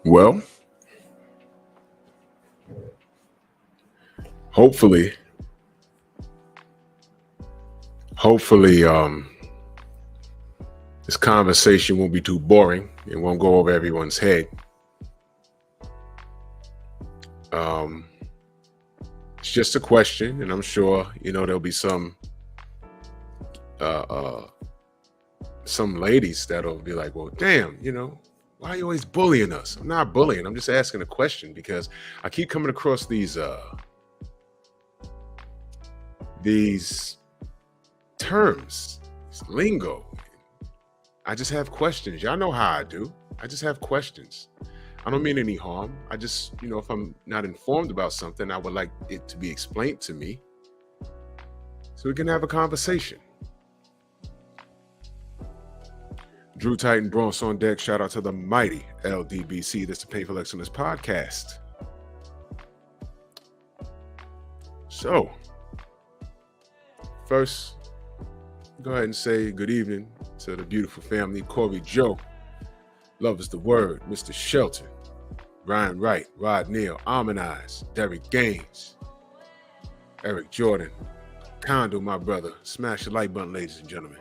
Well, hopefully, hopefully, this conversation won't be too boring. It won't go over everyone's head. Um, it's just a question, and I'm sure there'll be uh, uh, some ladies that'll be like, "Well, damn, why are you always bullying us?" I'm not bullying. I'm just asking a question because I keep coming across these terms, this lingo. I just have questions. Y'all know how I do. I just have questions. I don't mean any harm. I just, if I'm not informed about something, I would like it to be explained to me so we can have a conversation. Drew Titan Bronx on deck. Shout out to the mighty LDBC. That's the Painful Excellence podcast. So, first, go ahead and say good evening to the beautiful family. Corey Joe, Love is the Word, Mr. Shelton, Ryan Wright, Rod Neal, Almond Eyes, Derek Gaines, Eric Jordan, Kondo, my brother. Smash the like button, ladies and gentlemen.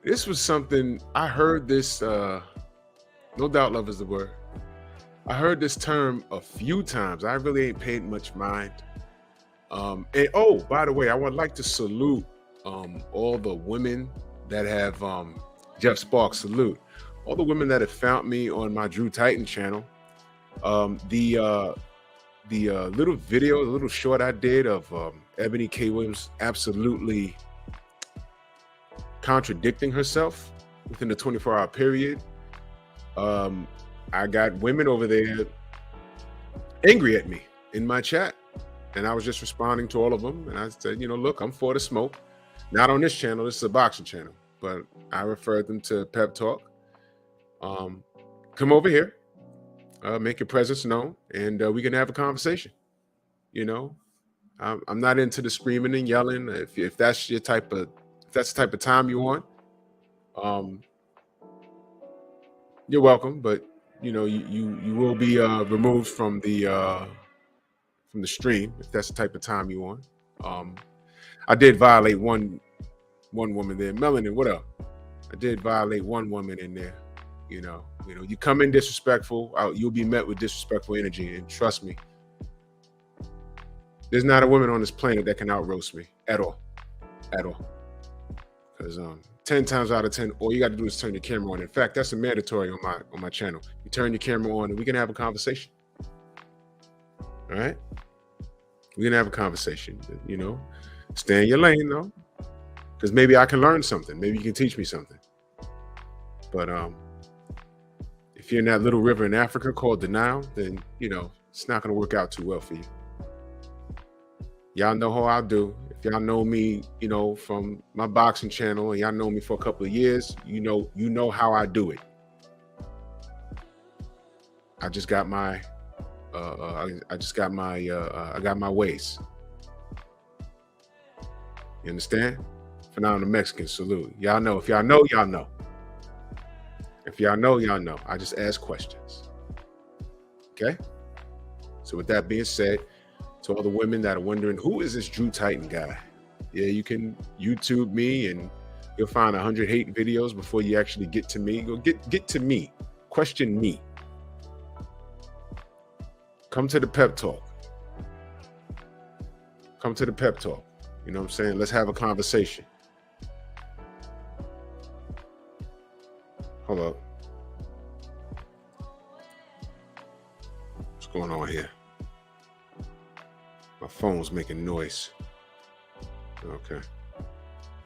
This was something I heard this, no doubt love is the word. I heard this term a few times. I really ain't paid much mind. And oh, by the way, I would like to salute all the women that have Jeff Sparks salute. All the women that have found me on my Drew Titan channel. The little video, the little short I did of Ebony K. Williams absolutely contradicting herself within the 24-hour period. I got women over there angry at me in my chat, and I was just responding to all of them. And I said, look, I'm for the smoke. Not on this channel. This is a boxing channel, but I referred them to Pep Talk. Come over here. Make your presence known, and we can have a conversation. I'm not into the screaming and yelling. If that's the type of time you want, you're welcome. But you will be removed from the stream if that's the type of time you want. I did violate one woman there, Melanin. What up? I did violate one woman in there. You come in disrespectful, you'll be met with disrespectful energy. And trust me, there's not a woman on this planet that can out roast me at all. Because 10 times out of 10, all you got to do is turn your camera on. In fact, that's a mandatory on my channel. You turn your camera on and we can have a conversation. All right? We can have a conversation. Stay in your lane though. Because maybe I can learn something. Maybe you can teach me something. But if you're in that little river in Africa called the Nile, then, it's not going to work out too well for you. Y'all know how I do. If y'all know me, from my boxing channel, and y'all know me for a couple of years, you know how I do it. I just got my, I got my ways. You understand? Phenomenal Mexican salute. Y'all know. If y'all know, y'all know. If y'all know, y'all know. I just ask questions. Okay? So with that being said, to all the women that are wondering, who is this Drew Titan guy? Yeah, you can YouTube me and you'll find 100 hate videos before you actually get to me. Go get to me. Question me. Come to the pep talk. Come to the pep talk. You know what I'm saying? Let's have a conversation. Hold up. What's going on here? My phone's making noise. Okay.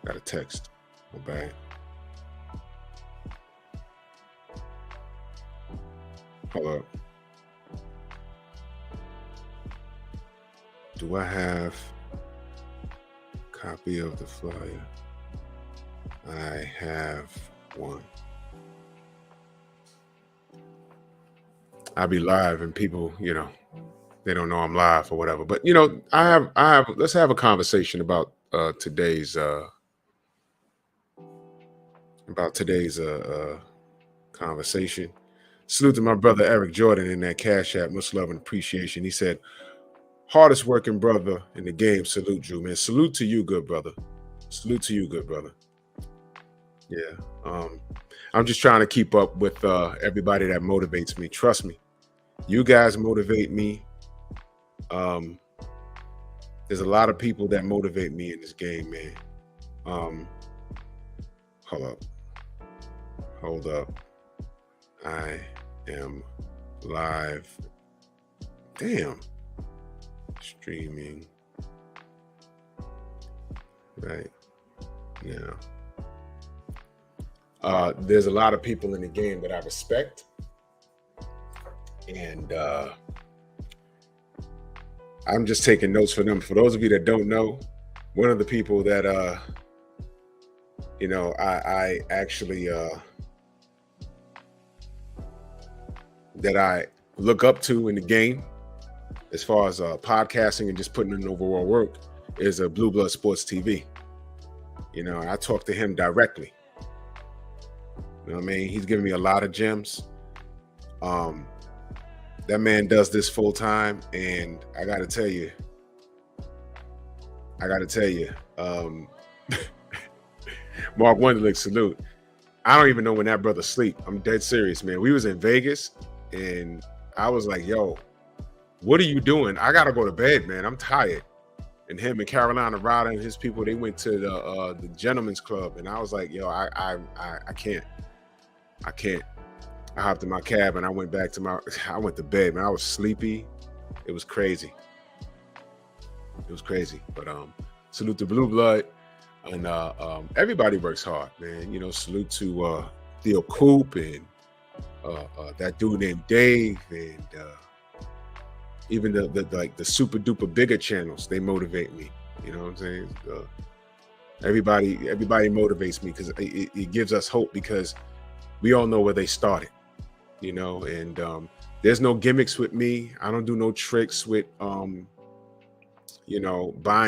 Got a text. My bad. Hold up. Do I have a copy of the flyer? I have one. I'll be live and people, they don't know I'm live or whatever. But I have let's have a conversation about today's about today's conversation. Salute to my brother Eric Jordan in that Cash App. Much love and appreciation. He said, hardest working brother in the game. Salute, Drew, man. Salute to you, good brother. Salute to you, good brother. Yeah. I'm just trying to keep up with everybody that motivates me. Trust me. You guys motivate me. There's a lot of people that motivate me in this game, man. Hold up. I am live. Damn. Streaming right now. There's a lot of people in the game that I respect. And I'm just taking notes for them. For those of you that don't know, one of the people that I actually that I look up to in the game as far as podcasting and just putting in overall work is Blue Blood Sports TV. I talk to him directly. You know what I mean? He's giving me a lot of gems. That man does this full time, and I gotta tell you, Mark Wonderlick, salute. I don't even know when that brother sleep. I'm dead serious, man. We was in Vegas, and I was like, yo, what are you doing? I gotta go to bed, man. I'm tired. And him and Carolina Ryder and his people, they went to the Gentleman's Club, and I was like, yo, I can't. I hopped in my cab and I went to bed, man. I was sleepy. It was crazy. But salute to Blue Blood. And everybody works hard, man. Salute to Theo Coop and that dude named Dave, and even the super duper bigger channels. They motivate me. You know what I'm saying? Everybody motivates me because it gives us hope, because we all know where they started. And there's no gimmicks with me. I don't do no tricks with buying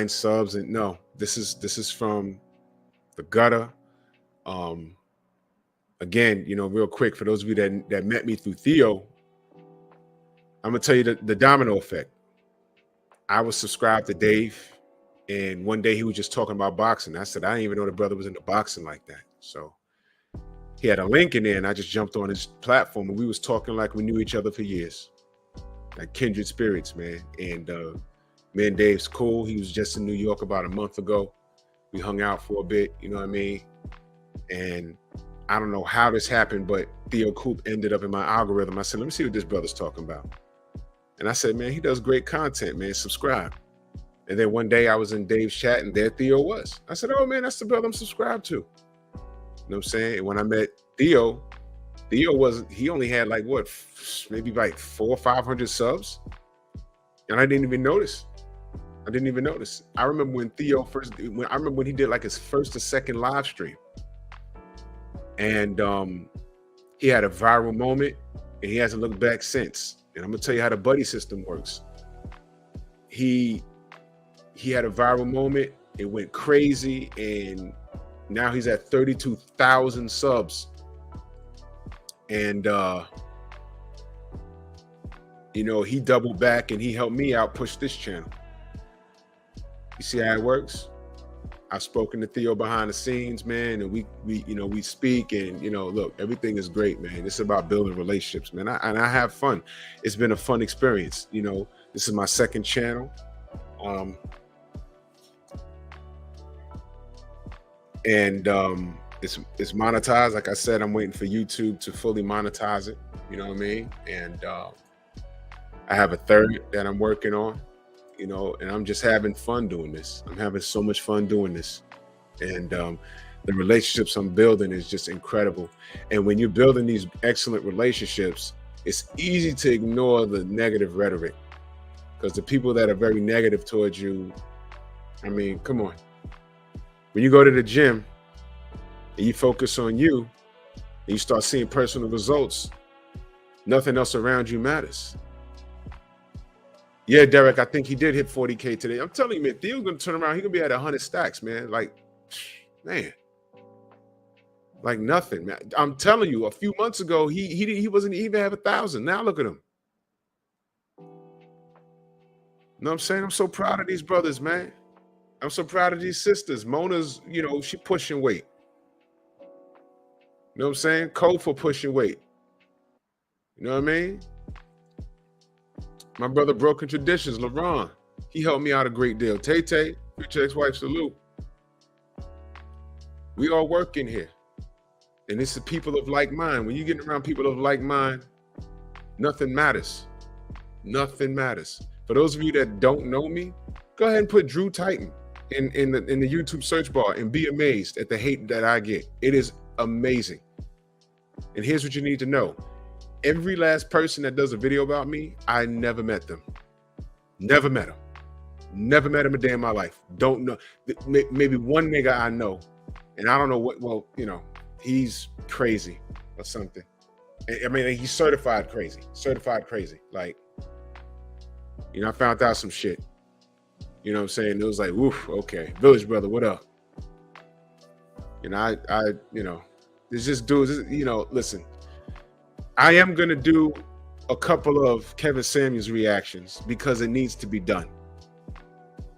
subs. And no, this is from the gutter. Again, real quick, for those of you that met me through Theo, I'm gonna tell you the domino effect. I was subscribed to Dave, and one day he was just talking about boxing. I said, I didn't even know the brother was into boxing like that. So he had a link in there, and I just jumped on his platform, and we was talking like we knew each other for years, like kindred spirits, man. And me and Dave's cool. He was just in New York about a month ago. We hung out for a bit, you know what I mean? And I don't know how this happened, but Theo Coop ended up in my algorithm. I said, let me see what this brother's talking about. And I said, man, he does great content, man. Subscribe. And then one day I was in Dave's chat, and there Theo was. I said, oh, man, that's the brother I'm subscribed to. You know what I'm saying? And when I met Theo he only had maybe 400 or 500 subs. And I didn't even notice. I remember when Theo when he did like his first or second live stream. And he had a viral moment, and he hasn't looked back since. And I'm gonna tell you how the buddy system works. He had a viral moment, it went crazy, and now he's at 32,000 subs. And he doubled back, and he helped me out push this channel. You see how it works? I've spoken to Theo behind the scenes, man, and we speak, and look, everything is great, man. It's about building relationships, man. I have fun. It's been a fun experience. This is my second channel. And it's monetized. Like I said, I'm waiting for YouTube to fully monetize it. You know what I mean? And I have a third that I'm working on, and I'm just having fun doing this. I'm having so much fun doing this. And the relationships I'm building is just incredible. And when you're building these excellent relationships, it's easy to ignore the negative rhetoric, because the people that are very negative towards you, I mean, come on. When you go to the gym and you focus on you and you start seeing personal results, nothing else around you matters. Yeah, Derek, I think he did hit 40K today. I'm telling you, man, Theo's going to turn around. He's going to be at 100 stacks, man. Like, man. Like nothing, man. I'm telling you, a few months ago, he wasn't even have 1,000. Now look at him. You know what I'm saying? I'm so proud of these brothers, man. I'm so proud of these sisters. Mona's, she pushing weight. You know what I'm saying? Code for pushing weight. You know what I mean? My brother Broken Traditions, LaRon, he helped me out a great deal. Tay, future ex-wife, salute. We all work in here. And it's the people of like mind. When you're getting around people of like mind, nothing matters. Nothing matters. For those of you that don't know me, go ahead and put Drew Titan in the YouTube search bar and be amazed at the hate that I get. It is amazing. And here's what you need to know. Every last person that does a video about me, I never met them. Never met them. Never met him a day in my life. Don't know. Maybe one nigga I know. And I don't know what, he's crazy or something. I mean, he's certified crazy. Like, I found out some shit. You know what I'm saying? It was like, woof, okay. Village brother, what up? There's just dudes, listen, I am going to do a couple of Kevin Samuels reactions because it needs to be done.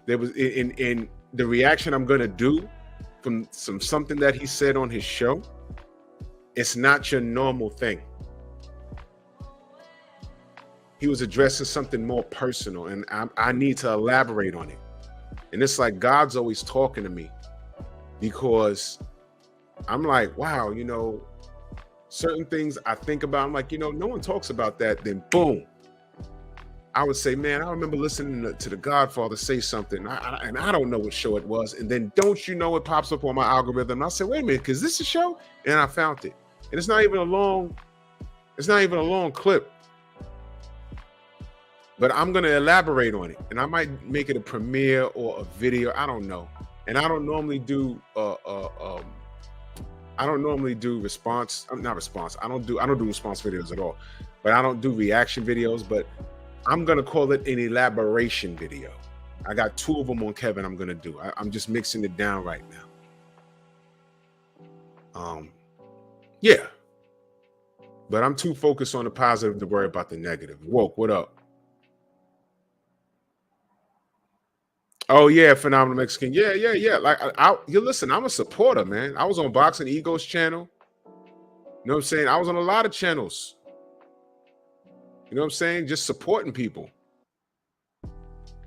There was in the reaction I'm going to do from something that he said on his show. It's not your normal thing. He was addressing something more personal, and I need to elaborate on it. And it's like God's always talking to me, because I'm like, wow, certain things I think about, I'm like, no one talks about that. Then boom, I would say, man, I remember listening to The Godfather say something, and I don't know what show it was. And then don't you know, it pops up on my algorithm. And I said, wait a minute, because this is a show? And I found it. And it's not even a long clip. But I'm going to elaborate on it. And I might make it a premiere or a video. I don't know. And I don't normally do response. Not response. I don't do response videos at all. But I don't do reaction videos. But I'm going to call it an elaboration video. I got 2 of them on Kevin I'm going to do. I'm just mixing it down right now. Yeah. But I'm too focused on the positive to worry about the negative. Woke, what up? Oh yeah, Phenomenal Mexican. Yeah. Like you listen, I'm a supporter, man. I was on Boxing Ego's channel. You know what I'm saying? I was on a lot of channels. You know what I'm saying? Just supporting people.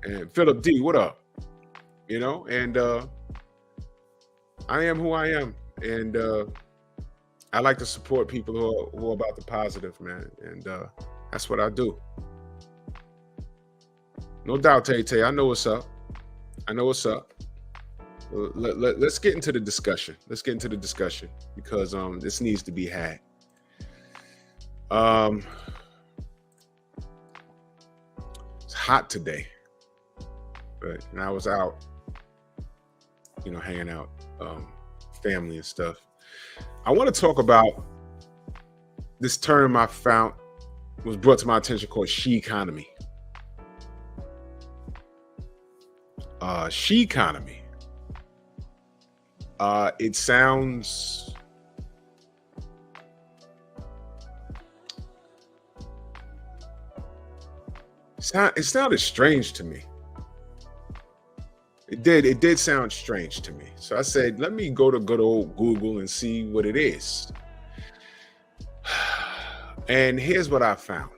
And Philip D, what up? And I am who I am. And I like to support people who are about the positive, man. And that's what I do. No doubt, Tay. I know what's up. Let's get into the discussion. Because this needs to be had. It's hot today, but I was out, hanging out, family and stuff. I want to talk about this term I found was brought to my attention called SHEconomy. SHEconomy. It sounds it sounded strange to me. It did sound strange to me. So I said, let me go to good old Google and see what it is. And here's what I found.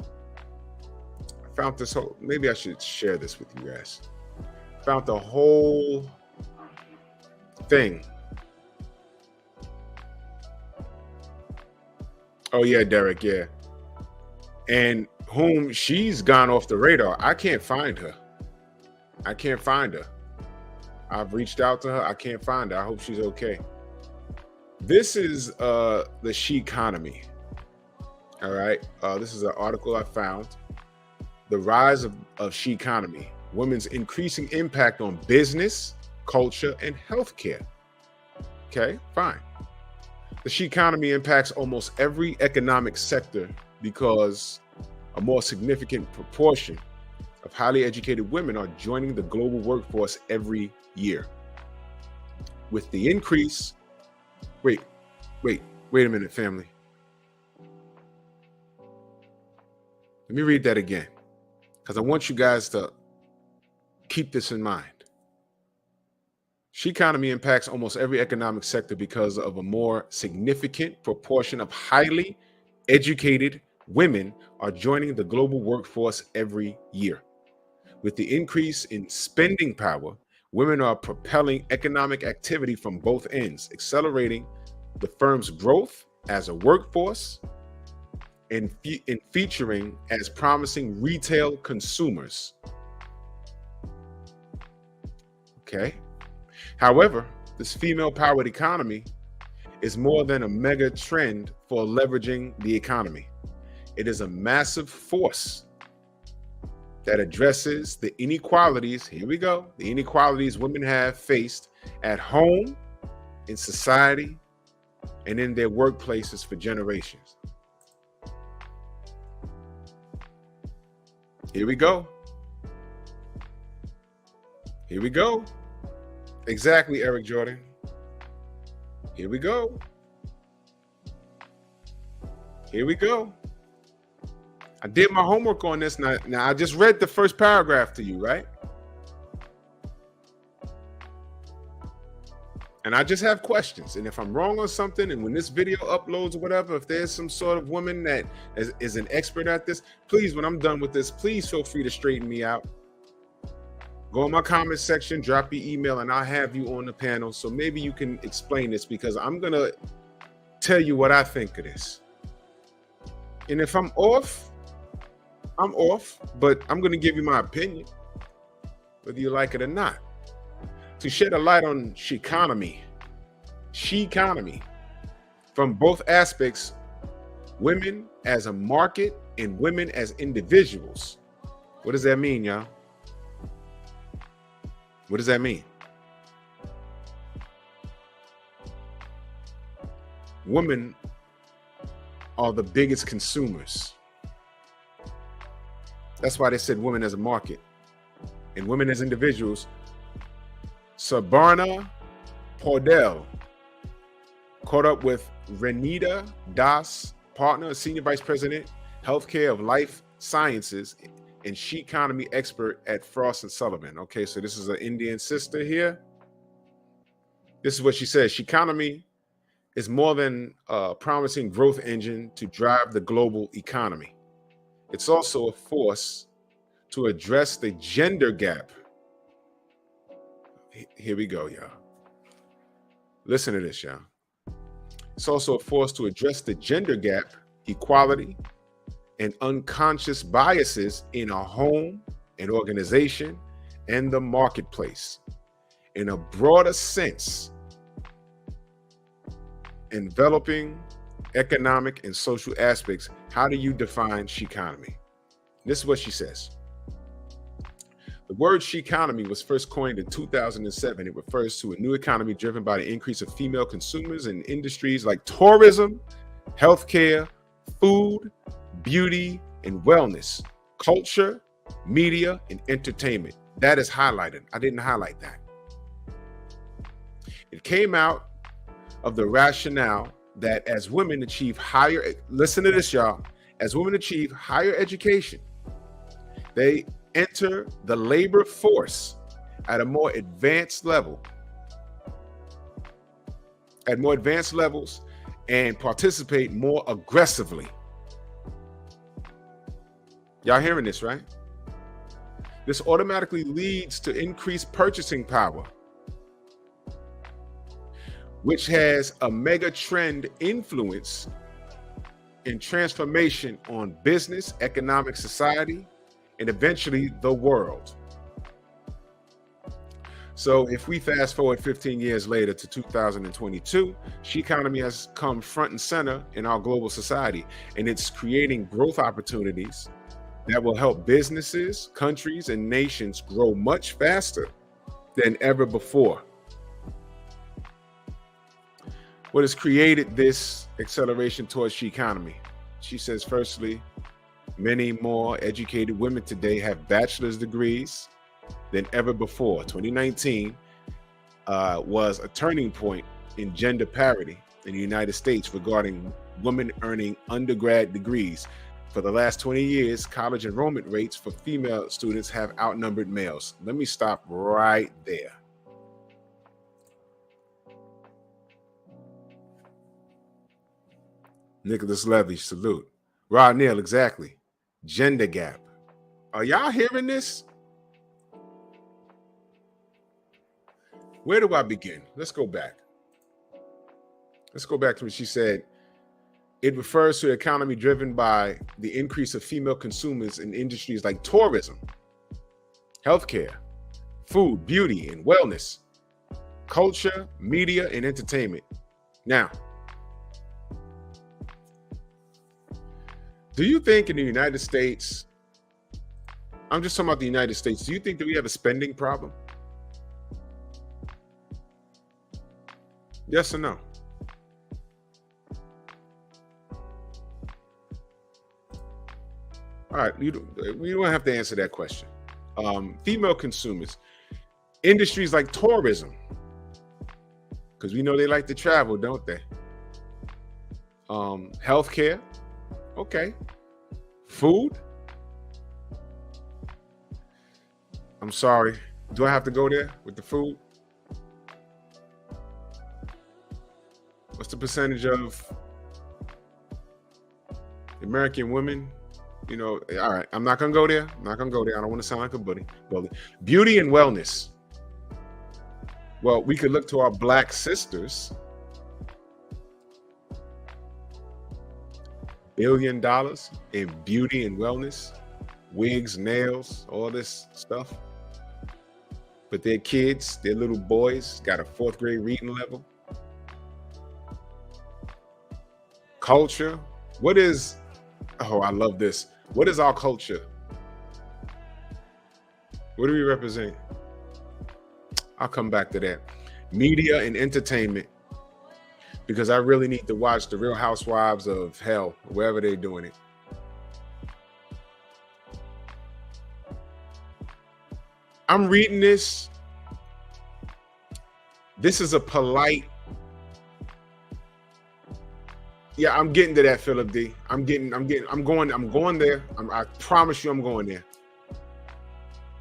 I found this whole, maybe I should share this with you guys. Found the whole thing. Oh yeah, Derek, yeah. And whom she's gone off the radar. I can't find her. I've reached out to her. I can't find her. I hope she's okay. This is the SHEconomy. All right. This is an article I found. The rise of SHEconomy. Women's increasing impact on business, culture, and healthcare. Okay, fine. The SHEconomy impacts almost every economic sector because a more significant proportion of highly educated women are joining the global workforce every year. With the increase, Wait a minute, family. Let me read that again, because I want you guys to keep this in mind. SHEconomy impacts almost every economic sector because of a more significant proportion of highly educated women are joining the global workforce every year. With the increase in spending power, women are propelling economic activity from both ends, accelerating the firm's growth as a workforce and featuring as promising retail consumers. Okay. However, this female-powered economy is more than a mega trend for leveraging the economy. It is a massive force that addresses the inequalities, here we go, the inequalities women have faced at home, in society, and in their workplaces for generations. Here we go. Here we go. Exactly, Eric Jordan. Here we go. Here we go. I did my homework on this. Now I just read the first paragraph to you, right? And I just have questions. And if I'm wrong on something, and when this video uploads or whatever, if there's some sort of woman that is an expert at this, please, when I'm done with this, please feel free to straighten me out. Go in my comment section, drop your email, and I'll have you on the panel. So maybe you can explain this, because I'm going to tell you what I think of this. And if I'm off, I'm off, but I'm going to give you my opinion, whether you like it or not. To shed a light on SHEconomy from both aspects, women as a market and women as individuals. What does that mean, y'all? What does that mean? Women are the biggest consumers. That's why they said women as a market and women as individuals. Sabarna Pordell caught up with Renita Das, partner, senior vice president, healthcare of life sciences, and SHEconomy expert at Frost & Sullivan. Okay, so this is an Indian sister here. This is what she says. SHEconomy is more than a promising growth engine to drive the global economy. It's also a force to address the gender gap. Here we go, y'all. Listen to this, y'all. It's also a force to address the gender gap, equality, and unconscious biases in a home, an organization, and the marketplace. In a broader sense, enveloping economic and social aspects. How do you define SHEconomy? This is what she says. The word SHEconomy was first coined in 2007. It refers to a new economy driven by the increase of female consumers in industries like tourism, healthcare, food, beauty and wellness, culture, media, and entertainment. That is highlighted. I didn't highlight that. It came out of the rationale that as women achieve higher, listen to this, y'all, as women achieve higher education, they enter the labor force at a more advanced level, at more advanced levels, and participate more aggressively. Y'all hearing this, right? This automatically leads to increased purchasing power, which has a mega trend influence and transformation on business, economic, society, and eventually the world. So if we fast forward 15 years later to 2022, SHEconomy has come front and center in our global society, and it's creating growth opportunities that will help businesses, countries, and nations grow much faster than ever before. What has created this acceleration towards SHEconomy? She says, firstly, many more educated women today have bachelor's degrees than ever before. 2019 was a turning point in gender parity in the United States regarding women earning undergrad degrees. For the last 20 years, college enrollment rates for female students have outnumbered males. Let me stop right there. Nicholas Levy, salute. Rod Neal, exactly. Gender gap. Are y'all hearing this? Where do I begin? Let's go back. Let's go back to what she said. It refers to the economy driven by the increase of female consumers in industries like tourism, healthcare, food, beauty, and wellness, culture, media, and entertainment. Now, do you think in the United States, I'm just talking about the United States, do you think that we have a spending problem? Yes or no? All right, we don't have to answer that question. Female consumers, industries like tourism, because we know they like to travel, don't they? Healthcare, okay. Food, I'm sorry, do I have to go there with the food? What's the percentage of American women? You know, all right, I'm not gonna go there. I'm not gonna go there. I don't want to sound like a bully. Beauty and wellness. Well, we could look to our Black sisters. $1 billion in beauty and wellness, wigs, nails, all this stuff. But their kids, their little boys, got a 4th grade reading level. Culture. What is, oh, I love this. What is our culture? What do we represent? I'll come back to that. Media and entertainment, because I really need to watch the Real Housewives of Hell, wherever they're doing it. I'm reading this. This is a polite. Yeah, I'm getting to that, Philip D. I'm going there. I promise you I'm going there.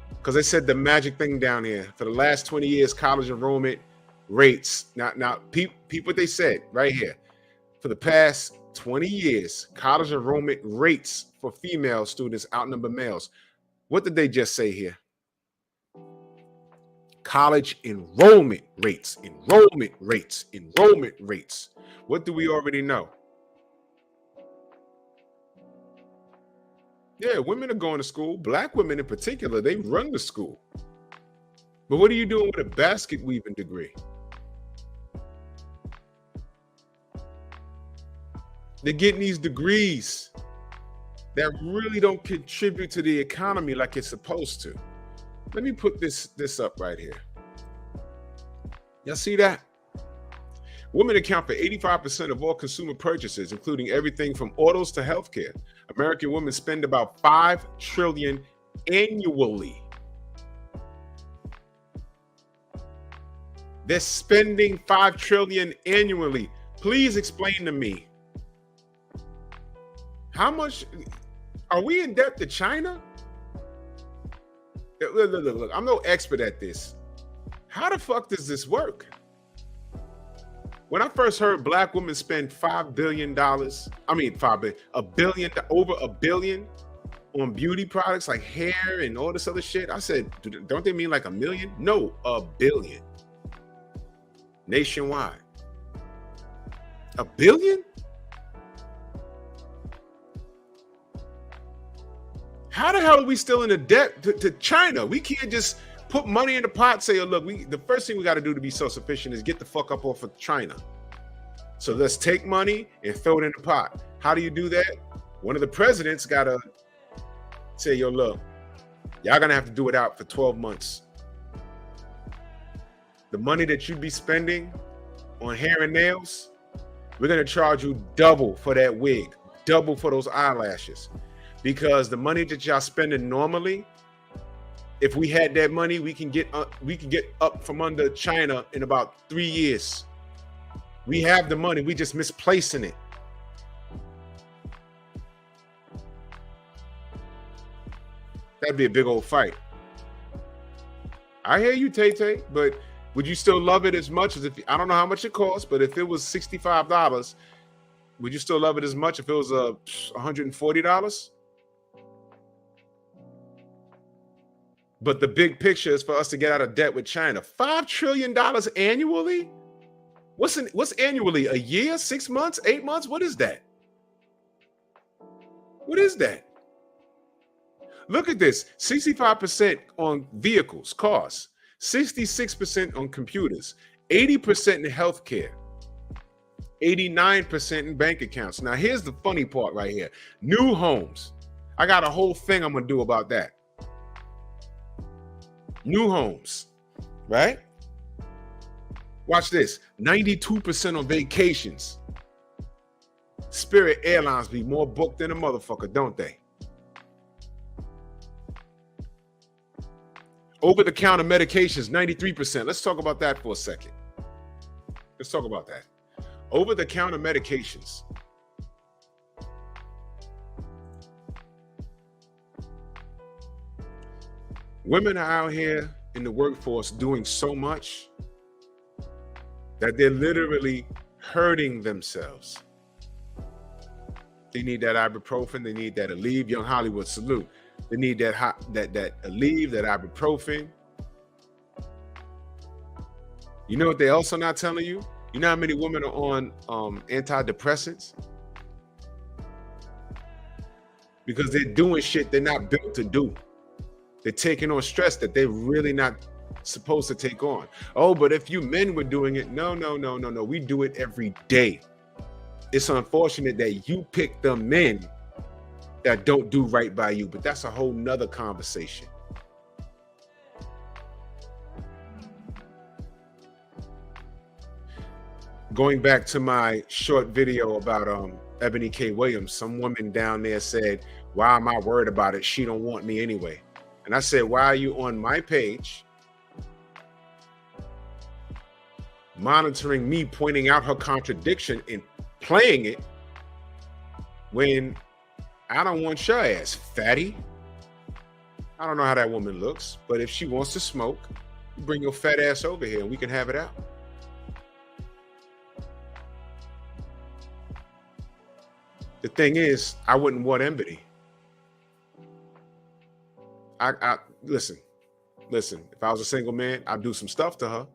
Because they said the magic thing down here. For the last 20 years, college enrollment rates. Now, peep what they said right here. For the past 20 years, college enrollment rates for female students outnumber males. What did they just say here? College enrollment rates, enrollment rates, enrollment rates. What do we already know? Yeah, women are going to school. Black women in particular, they run the school. But what are you doing with a basket weaving degree? They're getting these degrees that really don't contribute to the economy like it's supposed to. Let me put this up right here. Y'all see that? Women account for 85% of all consumer purchases, including everything from autos to healthcare. American women spend about $5 trillion annually. They're spending $5 trillion annually. Please explain to me, how much are we in debt to China? Look, I'm no expert at this. How the fuck does this work? When I first heard Black women spend $5 billion, over a billion on beauty products like hair and all this other shit, I said, don't they mean like a million? No, $1 billion. Nationwide. $1 billion? How the hell are we still in a debt to China? We can't just put money in the pot and say, oh, look, the first thing we got to do to be self-sufficient is get the fuck up off of China. So let's take money and throw it in the pot. How do you do that? One of the presidents got to say, yo, look, y'all going to have to do it out for 12 months. The money that you'd be spending on hair and nails, we're going to charge you double for that wig, double for those eyelashes. Because the money that y'all spending normally, if we had that money, we can get up from under China in about 3 years. We have the money, we just misplacing it. That'd be a big old fight. I hear you, Tay, but would you still love it as much as if, I don't know how much it costs, but if it was $65, would you still love it as much if it was $140? But the big picture is for us to get out of debt with China. $5 trillion annually? What's annually? A year, 6 months, 8 months? What is that? What is that? Look at this, 65% on vehicles, cars, 66% on computers, 80% in healthcare, 89% in bank accounts. Now, here's the funny part right here. New homes. I got a whole thing I'm going to do about that. New homes, right? Watch this. 92% on vacations. Spirit Airlines be more booked than a motherfucker, don't they? Over-the-counter medications, 93%. Let's talk about that for a second. Let's talk about that. Over-the-counter medications. Women are out here in the workforce doing so much that they're literally hurting themselves. They need that ibuprofen. They need that Aleve. Young Hollywood, salute. They need that Aleve, that ibuprofen. You know what they're also not telling you? You know how many women are on antidepressants? Because they're doing shit they're not built to do. They're taking on stress that they're really not supposed to take on. Oh, but if you men were doing it, no. We do it every day. It's unfortunate that you pick the men that don't do right by you, but that's a whole nother conversation. Going back to my short video about Ebony K. Williams, some woman down there said, why am I worried about it? She don't want me anyway. And I said, why are you on my page monitoring me pointing out her contradiction and playing it when I don't want your ass, fatty? I don't know how that woman looks, but if she wants to smoke, bring your fat ass over here and we can have it out. The thing is, I wouldn't want enmity. I listen, if I was a single man, I'd do some stuff to her.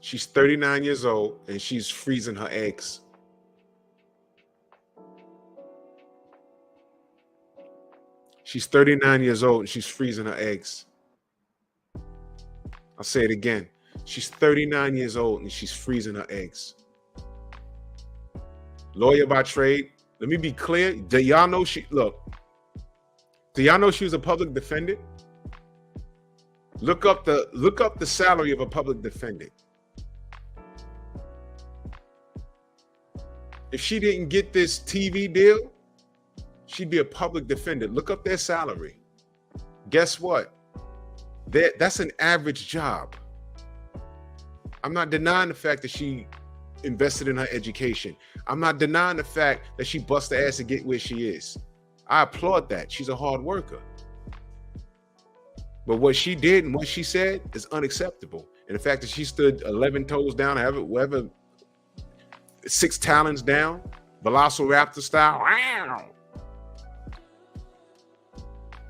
She's 39 years old and she's freezing her eggs. She's 39 years old and she's freezing her eggs. I'll say it again. She's 39 years old and she's freezing her eggs. Lawyer by trade. Let me be clear. Do y'all know she was a public defendant? Look up the salary of a public defendant. If she didn't get this TV deal, she'd be a public defendant. Look up their salary. Guess what? That's an average job. I'm not denying the fact that she invested in her education. I'm not denying the fact that she bust her ass to get where she is. I applaud that. She's a hard worker. But what she did and what she said is unacceptable. And the fact that she stood 11 toes down, whatever, 6 talons down, Velociraptor style, wow.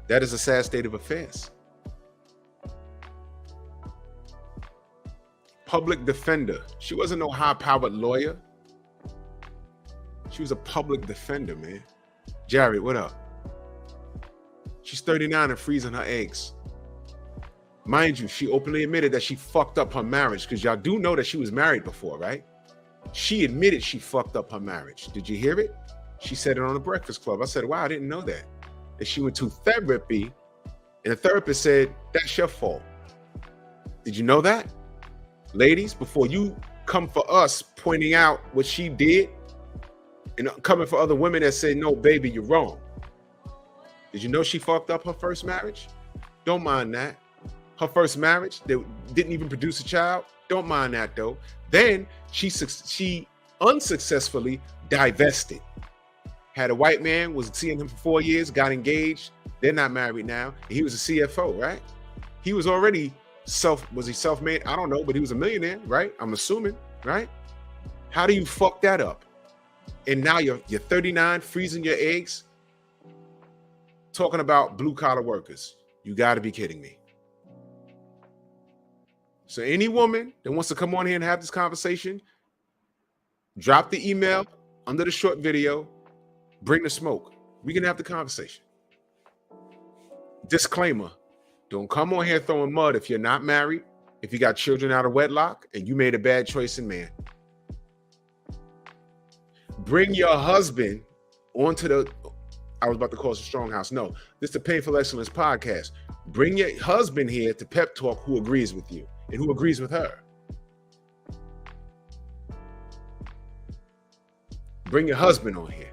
That is a sad state of affairs. Public defender. She wasn't no high-powered lawyer. She was a public defender, man. Jared, what up? She's 39 and freezing her eggs. Mind you, she openly admitted that she fucked up her marriage, because y'all do know that she was married before, right? She admitted she fucked up her marriage. Did you hear it? She said it on the Breakfast Club. I said, wow, I didn't know that. And she went to therapy, and the therapist said, that's your fault. Did you know that? Ladies, before you come for us pointing out what she did and coming for other women that say, no, baby, you're wrong. Did you know she fucked up her first marriage? Don't mind that. her first marriage, they didn't even produce a child. Don't mind that though. Then she unsuccessfully divested. Had a white man, was seeing him for 4 years, got engaged. They're not married now. He was a CFO, right? He was already was he self-made? I don't know, but he was a millionaire, right? I'm assuming, right? How do you fuck that up? And now you're 39, freezing your eggs, talking about blue collar workers. You got to be kidding me. So any woman that wants to come on here and have this conversation, drop the email under the short video, bring the smoke. We can have the conversation. Disclaimer, don't come on here throwing mud if you're not married, if you got children out of wedlock, and you made a bad choice in man. Bring your husband onto the, I was about to call it a strong house. No, this is the Painful Excellence podcast. Bring your husband here to pep talk who agrees with you and who agrees with her. Bring your husband on here.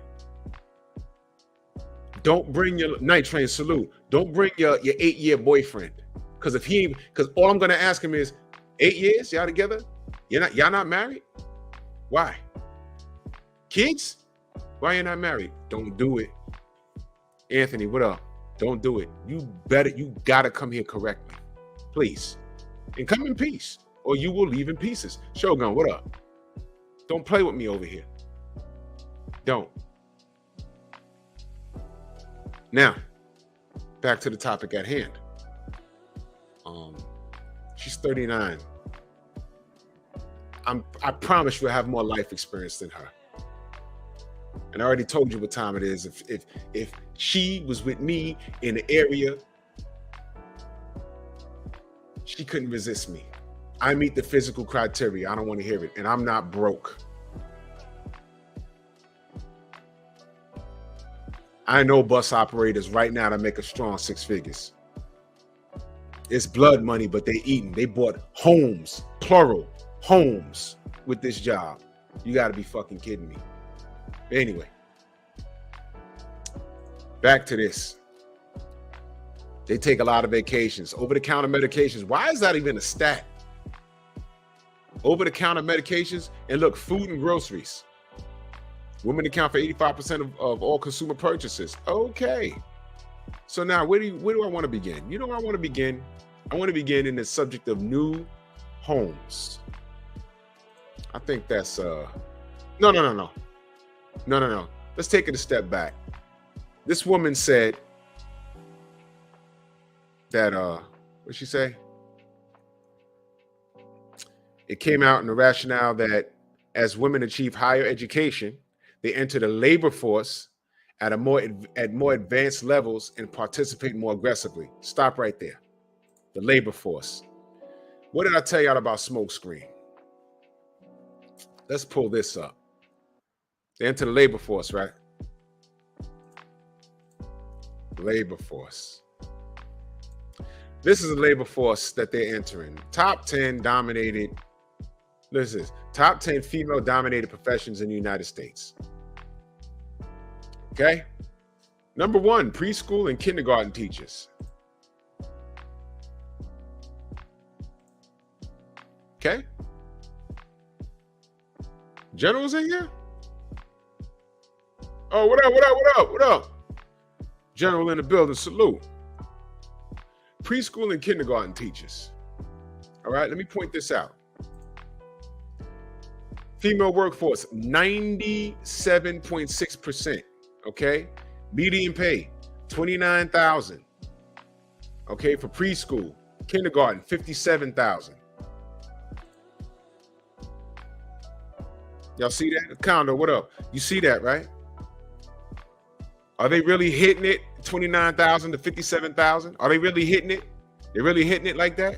Don't bring your night train salute. Don't bring your 8-year boyfriend. Because all I'm gonna ask him is, 8 years, y'all together? Y'all not married? Why? Kids? Why you not married? Don't do it. Anthony, what up? Don't do it. You gotta come here correctly. Please. And come in peace, or you will leave in pieces. Shogun, what up? Don't play with me over here. Don't. Now, back to the topic at hand. She's 39. I promise you'll have more life experience than her. And I already told you what time it is. If she was with me in the area, she couldn't resist me. I meet the physical criteria. I don't want to hear it. And I'm not broke. I know bus operators right now that make a strong 6 figures. It's blood money, but they eating. They bought homes, plural, homes with this job. You got to be fucking kidding me. Anyway, back to this. They take a lot of vacations. Over-the-counter medications. Why is that even a stat? Over-the-counter medications. And look, food and groceries. Women account for 85% of all consumer purchases. Okay. So now, where do I want to begin? You know where I want to begin? I want to begin in the subject of new homes. I think that's No. Let's take it a step back. This woman said that what'd she say? It came out in the rationale that as women achieve higher education, they enter the labor force at more advanced levels and participate more aggressively. Stop right there. The labor force. What did I tell y'all about smokescreen? Let's pull this up. They enter the labor force, right? Labor force. This is a labor force that they're entering. Top 10 dominated. Listen, top 10 female dominated professions in the United States. Okay. Number 1, preschool and kindergarten teachers. Okay. General's in here? Oh, what up? General in the building, salute. Preschool and kindergarten teachers. All right, let me point this out. Female workforce, 97.6%. Okay, median pay, $29,000. Okay, for preschool, kindergarten, $57,000. Y'all see that? Condo, what up? You see that, right? Are they really hitting it? 29,000 to 57,000? Are they really hitting it? They're really hitting it like that?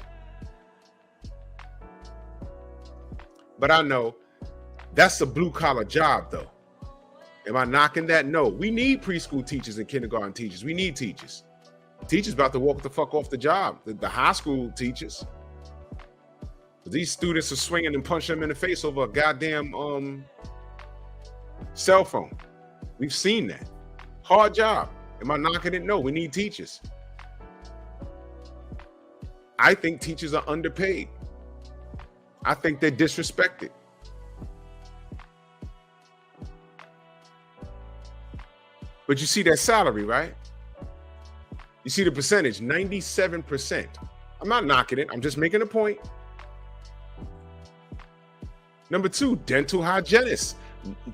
But I know that's a blue collar job, though. Am I knocking that? No. We need preschool teachers and kindergarten teachers. We need teachers. Teachers about to walk the fuck off the job. The high school teachers. These students are swinging and punching them in the face over a goddamn cell phone. We've seen that. Hard job. Am I knocking it? No, we need teachers. I think teachers are underpaid. I think they're disrespected. But you see that salary, right? You see the percentage, 97%. I'm not knocking it. I'm just making a point. Number 2, dental hygienists.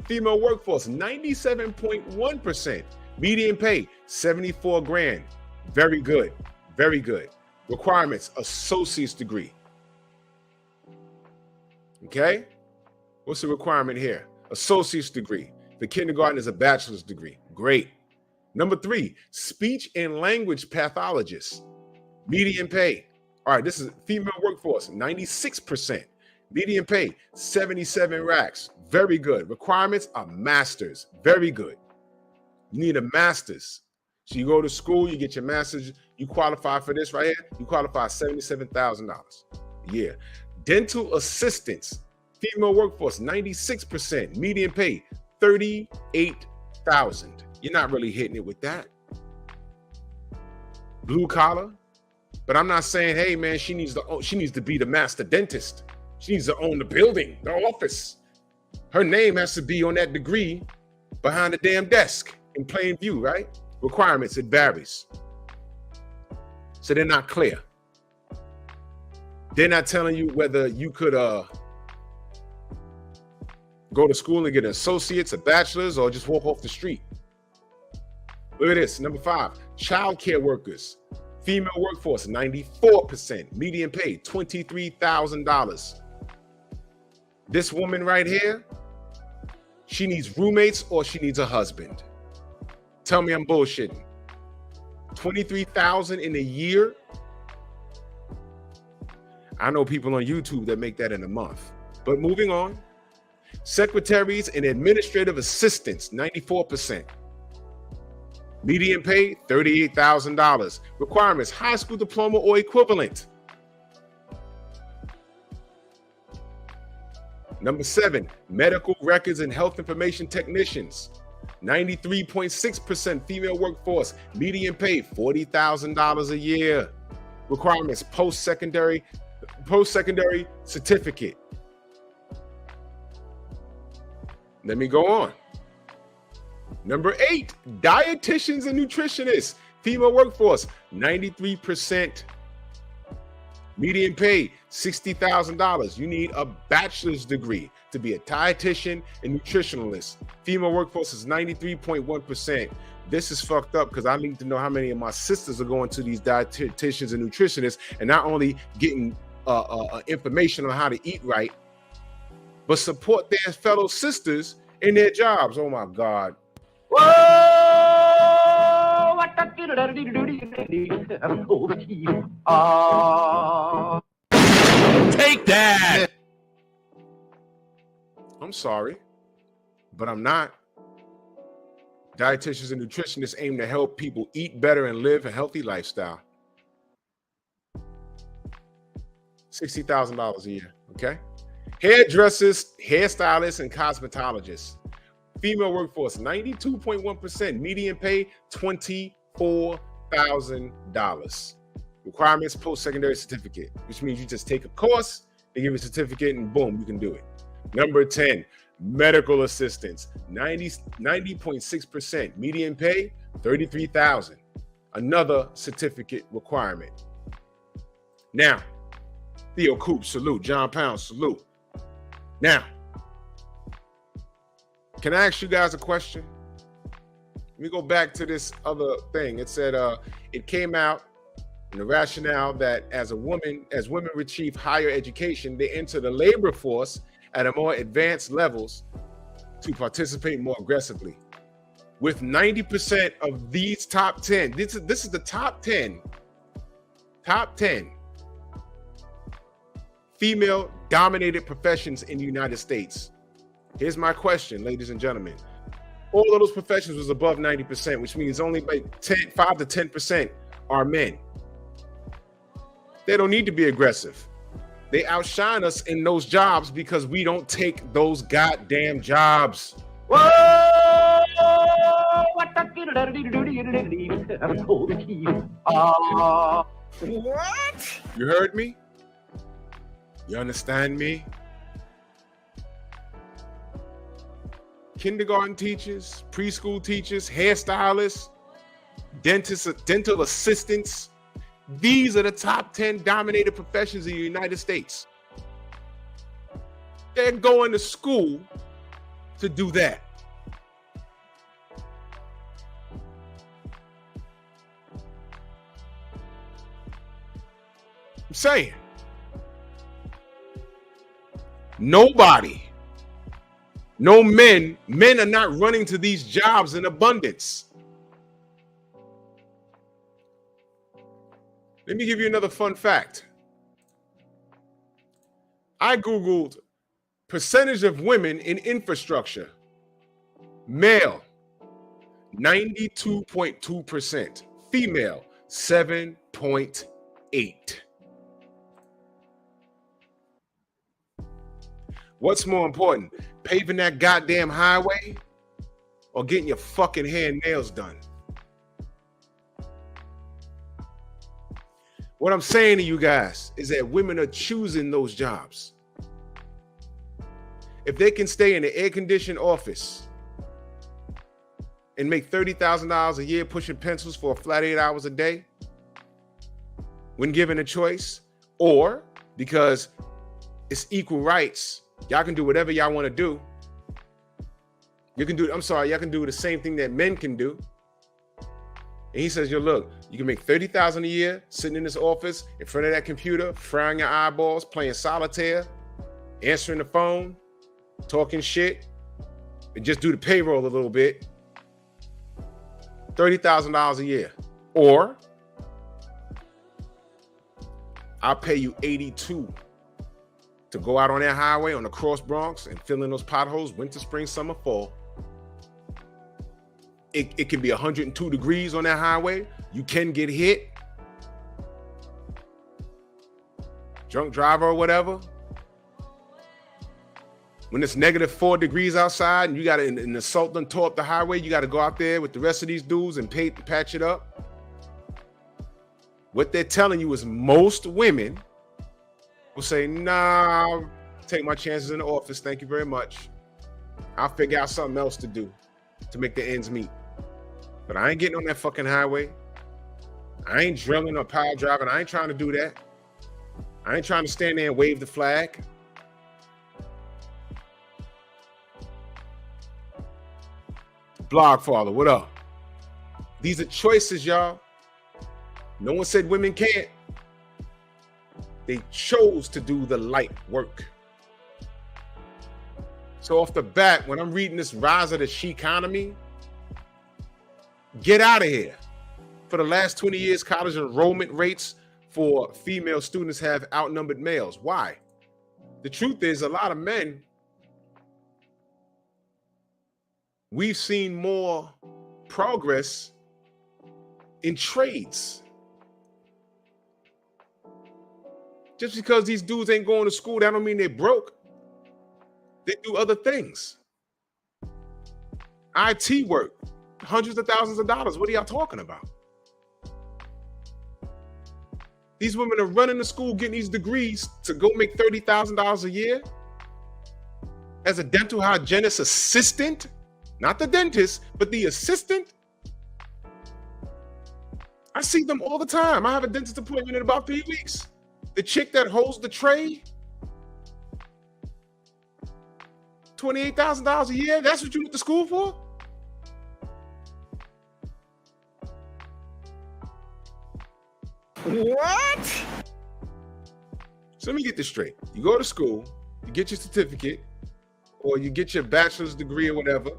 Female workforce, 97.1%. Median pay, 74 grand. Very good. Very good. Requirements, associate's degree. Okay? What's the requirement here? Associate's degree. The kindergarten is a bachelor's degree. Great. Number 3, speech and language pathologist. Median pay. All right, this is female workforce, 96%. Median pay, 77 racks. Very good. Requirements are masters. Very good. You need a master's. So you go to school, you get your master's, you qualify for this right here, you qualify $77,000 a year. Dental assistants, female workforce, 96%. Median pay, $38,000. You're not really hitting it with that. Blue collar, but I'm not saying, hey man, she needs to be the master dentist. She needs to own the building, the office. Her name has to be on that degree behind the damn desk in plain view, right? Requirements, it varies. So they're not clear. They're not telling you whether you could go to school and get an associate's, a bachelor's, or just walk off the street. Look at this, number 5, childcare workers. Female workforce, 94%. Median pay, $23,000. This woman right here, she needs roommates or she needs a husband. Tell me I'm bullshitting. $23,000 in a year? I know people on YouTube that make that in a month. But moving on. Secretaries and administrative assistants, 94%. Median pay, $38,000. Requirements, high school diploma or equivalent. Number 7, medical records and health information technicians. 93.6% female workforce. Median pay, $40,000 a year. Requirements, post-secondary certificate. Let me go on. Number 8, dietitians and nutritionists. Female workforce, 93%. Median pay, $60,000. You need a bachelor's degree to be a dietitian and nutritionalist. Female workforce is 93.1%. This is fucked up because I need to know how many of my sisters are going to these dietitians and nutritionists and not only getting information on how to eat right, but support their fellow sisters in their jobs. Oh my God. Take that. I'm sorry, but I'm not. Dietitians and nutritionists aim to help people eat better and live a healthy lifestyle. $60,000 a year, okay? Hairdressers, hairstylists, and cosmetologists. Female workforce, 92.1%. Median pay, $24,000. Requirements, post-secondary certificate, which means you just take a course, they give you a certificate, and boom, you can do it. Number 10, medical assistants, 90.6%. Median pay, $33,000. Another certificate requirement. Now, Theo Coop, salute. John Pound, salute. Now, can I ask you guys a question? Let me go back to this other thing. It said it came out in the rationale that as women achieve higher education, they enter the labor force at a more advanced levels to participate more aggressively. With 90% of these top 10, this is the top 10 female dominated professions in the United States. Here's my question, ladies and gentlemen. All of those professions was above 90%, which means only like 5 to 10% are men. They don't need to be aggressive. They outshine us in those jobs because we don't take those goddamn jobs. Whoa! What? You heard me? You understand me? Kindergarten teachers, preschool teachers, hairstylists, dentists, dental assistants. These are the top 10 dominated professions in the United States. They're going to school to do that. I'm saying, nobody, no men are not running to these jobs in abundance. Let me give you another fun fact. I Googled percentage of women in infrastructure. Male, 92.2%. Female, 7.8%. What's more important, paving that goddamn highway or getting your fucking hair and nails done? What I'm saying to you guys is that women are choosing those jobs. If they can stay in an air-conditioned office and make $30,000 a year pushing pencils for a flat 8 hours a day, when given a choice, or because it's equal rights, y'all can do whatever y'all want to do. Y'all can do the same thing that men can do. And he says, yo, look, you can make $30,000 a year sitting in this office in front of that computer, frying your eyeballs, playing solitaire, answering the phone, talking shit, and just do the payroll a little bit. $30,000 a year. Or I'll pay you $82 to go out on that highway on the Cross Bronx and fill in those potholes, winter, spring, summer, fall. It can be 102 degrees on that highway. You can get hit. Drunk driver or whatever. When it's -4 degrees outside and you got an assault done tore up the highway, you got to go out there with the rest of these dudes and patch it up. What they're telling you is most women will say, nah, take my chances in the office. Thank you very much. I'll figure out something else to do to make the ends meet. But I ain't getting on that fucking highway. I ain't drilling or power driving. I ain't trying to do that. I ain't trying to stand there and wave the flag. Blogfather, what up? These are choices, y'all. No one said women can't. They chose to do the light work. So off the bat, when I'm reading this rise of the SHEconomy, get out of here. For the last 20 years, college enrollment rates for female students have outnumbered males. Why? The truth is, a lot of men, we've seen more progress in trades. Just because these dudes ain't going to school, that don't mean they're broke. They do other things. IT work, hundreds of thousands of dollars. What are y'all talking about? These women are running to school, getting these degrees to go make $30,000 a year as a dental hygienist assistant, not the dentist, but the assistant. I see them all the time. I have a dentist appointment in about 3 weeks. The chick that holds the tray, $28,000 a year. That's what you went to school for? What? So let me get this straight. You go to school, you get your certificate, or you get your bachelor's degree or whatever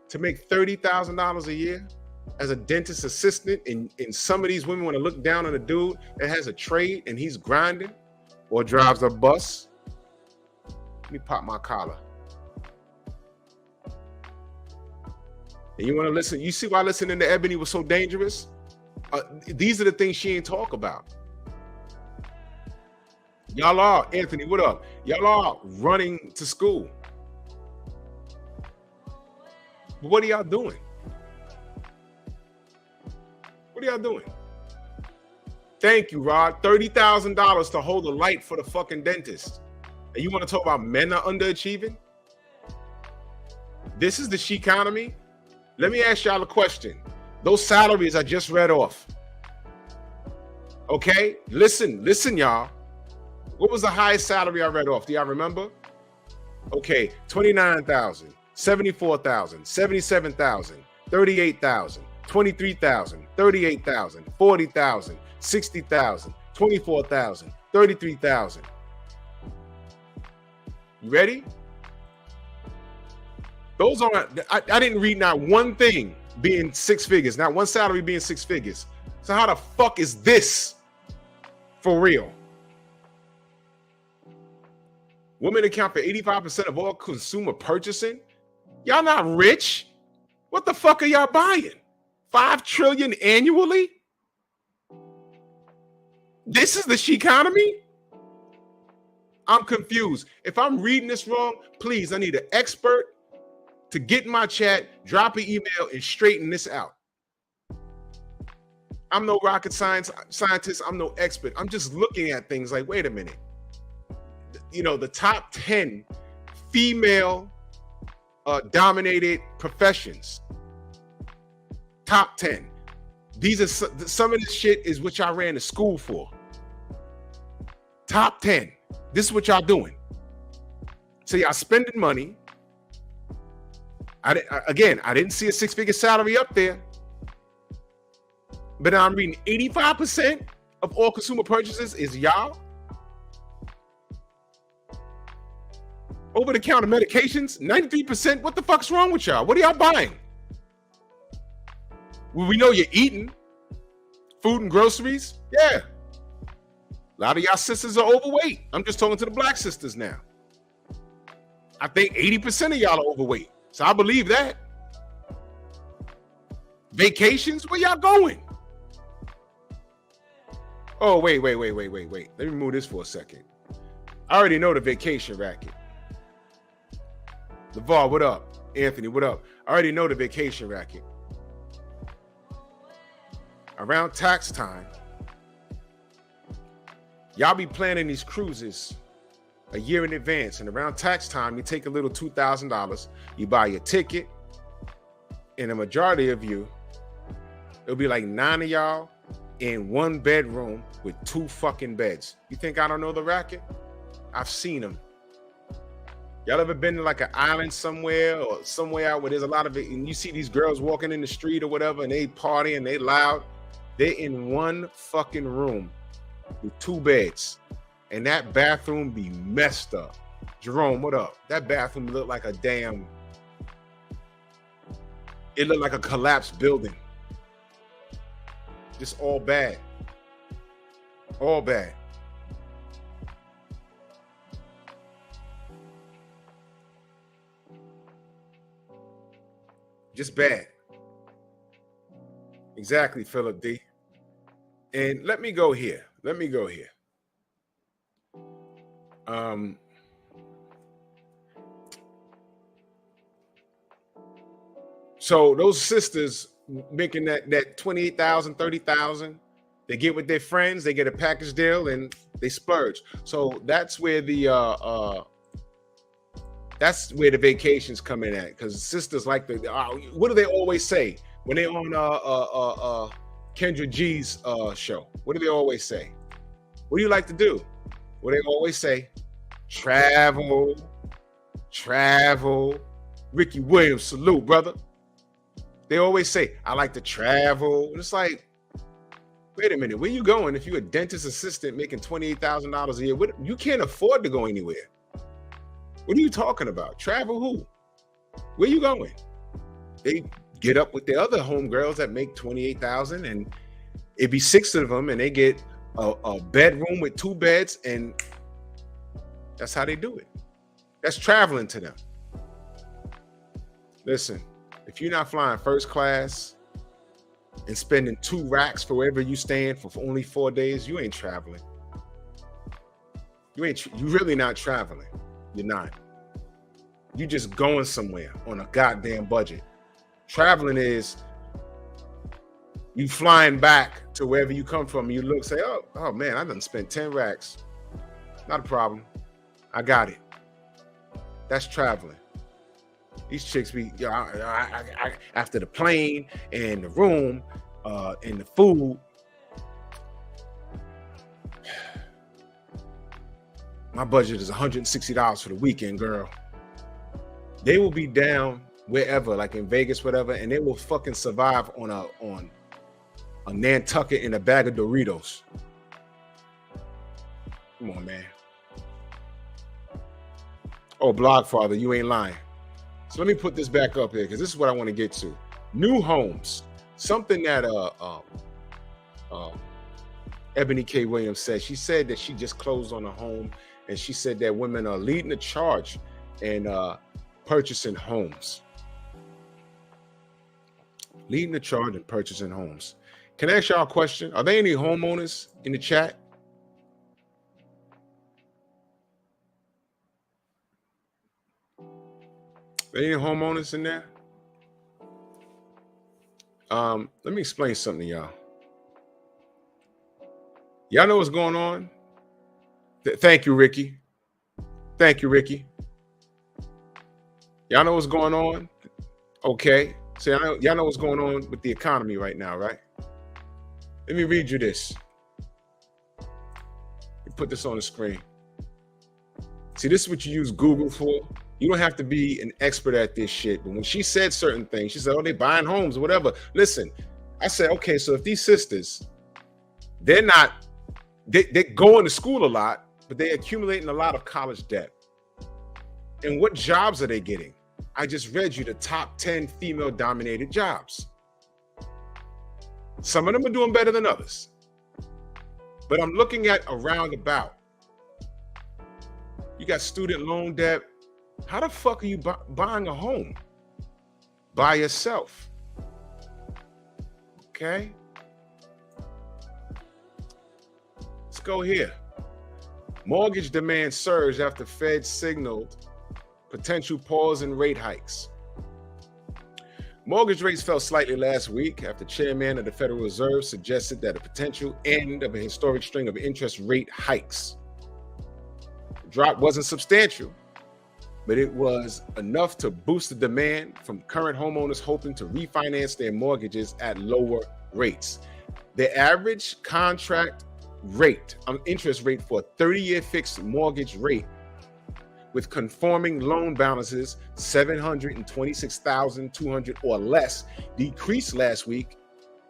to make $30,000 a year as a dentist assistant, and some of these women want to look down on a dude that has a trade and he's grinding or drives a bus. Let me pop my collar. And you want to listen? You see why listening to Ebony was so dangerous? These are the things she ain't talk about. Y'all are, Anthony, what up? Y'all are running to school. But what are y'all doing? What are y'all doing? Thank you, Rod. $30,000 to hold a light for the fucking dentist. And you want to talk about men are underachieving? This is the SHEconomy. Let me ask y'all a question. Those salaries I just read off. Okay, listen, y'all. What was the highest salary I read off? Do y'all remember? Okay, 29,000, 74,000, 77,000, 38,000, 23,000, 38,000, 40,000, 60,000, 24,000, 33,000. You ready? Those aren't, I didn't read not one thing being six figures, not one salary being six figures. So how the fuck is this for real? Women account for 85% of all consumer purchasing. Y'all not rich. What the fuck are y'all buying? 5 trillion annually? This is the SHEconomy? I'm confused. If I'm reading this wrong, please, I need an expert to get in my chat, drop an email, and straighten this out. I'm no rocket scientist. I'm no expert. I'm just looking at things like, wait a minute. You know, the top 10 female dominated professions. Top 10. These are some of this shit is what y'all ran to school for. Top 10. This is what y'all doing. So y'all spending money. I didn't see a six-figure salary up there. But now I'm reading 85% of all consumer purchases is y'all. Over-the-counter medications, 93%. What the fuck's wrong with y'all? What are y'all buying? Well, we know you're eating food and groceries. Yeah. A lot of y'all sisters are overweight. I'm just talking to the black sisters now. I think 80% of y'all are overweight. So I believe that. Vacations, where y'all going? Oh, wait. Let me move this for a second. I already know the vacation racket. LeVar, what up? Anthony, what up? I already know the vacation racket. Around tax time, y'all be planning these cruises a year in advance, and around tax time, you take a little $2,000, you buy your ticket, and the majority of you, it'll be like 9 of y'all in one bedroom with 2 fucking beds. You think I don't know the racket? I've seen them. Y'all ever been to like an island somewhere or somewhere out where there's a lot of it, and you see these girls walking in the street or whatever, and they party and they loud? They're in one fucking room with 2 beds, and that bathroom be messed up. Jerome, what up? That bathroom looked like a damn, it looked like a collapsed building. Just all bad. All bad. Just bad. Exactly, Philip D. And let me go here. So those sisters making that 28,000, 30,000, they get with their friends, they get a package deal, and they splurge. So that's where the vacations come in at, because sisters like what do they always say when they're on Kendra G's show? What do they always say? What do you like to do? Well, they always say, travel. Ricky Williams, salute, brother. They always say, I like to travel. And it's like, wait a minute, where you going if you're a dentist assistant making $28,000 a year? You can't afford to go anywhere. What are you talking about? Travel who? Where you going? They get up with the other homegirls that make $28,000, and it'd be 6 of them, and they get a bedroom with 2 beds, and that's how they do it. That's traveling to them. Listen, if you're not flying first class and spending 2 racks for wherever you staying for only 4 days, you ain't traveling. You really not traveling. You're not. You just going somewhere on a goddamn budget. Traveling is You flying back to wherever you come from, and you look, say, oh man, I done spent 10 racks. Not a problem. I got it. That's traveling. These chicks be, after the plane and the room and the food. My budget is $160 for the weekend, girl. They will be down wherever, like in Vegas, whatever, and they will fucking survive on a Nantucket and a bag of Doritos. Come on, man. Oh, Blogfather, you ain't lying. So let me put this back up here because this is what I want to get to. New homes. Something that Ebony K. Williams said. She said that she just closed on a home, and she said that women are leading the charge in purchasing homes. Leading the charge in purchasing homes. Can I ask y'all a question? Are there any homeowners in the chat? Any homeowners in there? Let me explain something to y'all. Y'all know what's going on? Thank you, Ricky. Thank you, Ricky. Y'all know what's going on? Okay. So y'all know what's going on with the economy right now, right? Let me read you this. Let me put this on the screen. See, this is what you use Google for. You don't have to be an expert at this shit. But when she said certain things, she said, oh, they buying homes or whatever. Listen, I said, okay, so if these sisters, they're going to school a lot, but they're accumulating a lot of college debt. And what jobs are they getting? I just read you the top 10 female-dominated jobs. Some of them are doing better than others. But I'm looking at a roundabout. You got student loan debt. How the fuck are you buying a home by yourself? Okay. Let's go here. Mortgage demand surged after Fed signaled potential pause in rate hikes. Mortgage rates fell slightly last week after Chairman of the Federal Reserve suggested that a potential end of a historic string of interest rate hikes. The drop wasn't substantial, but it was enough to boost the demand from current homeowners hoping to refinance their mortgages at lower rates. The average contract rate, interest rate for a 30-year fixed mortgage rate with conforming loan balances $726,200 or less decreased last week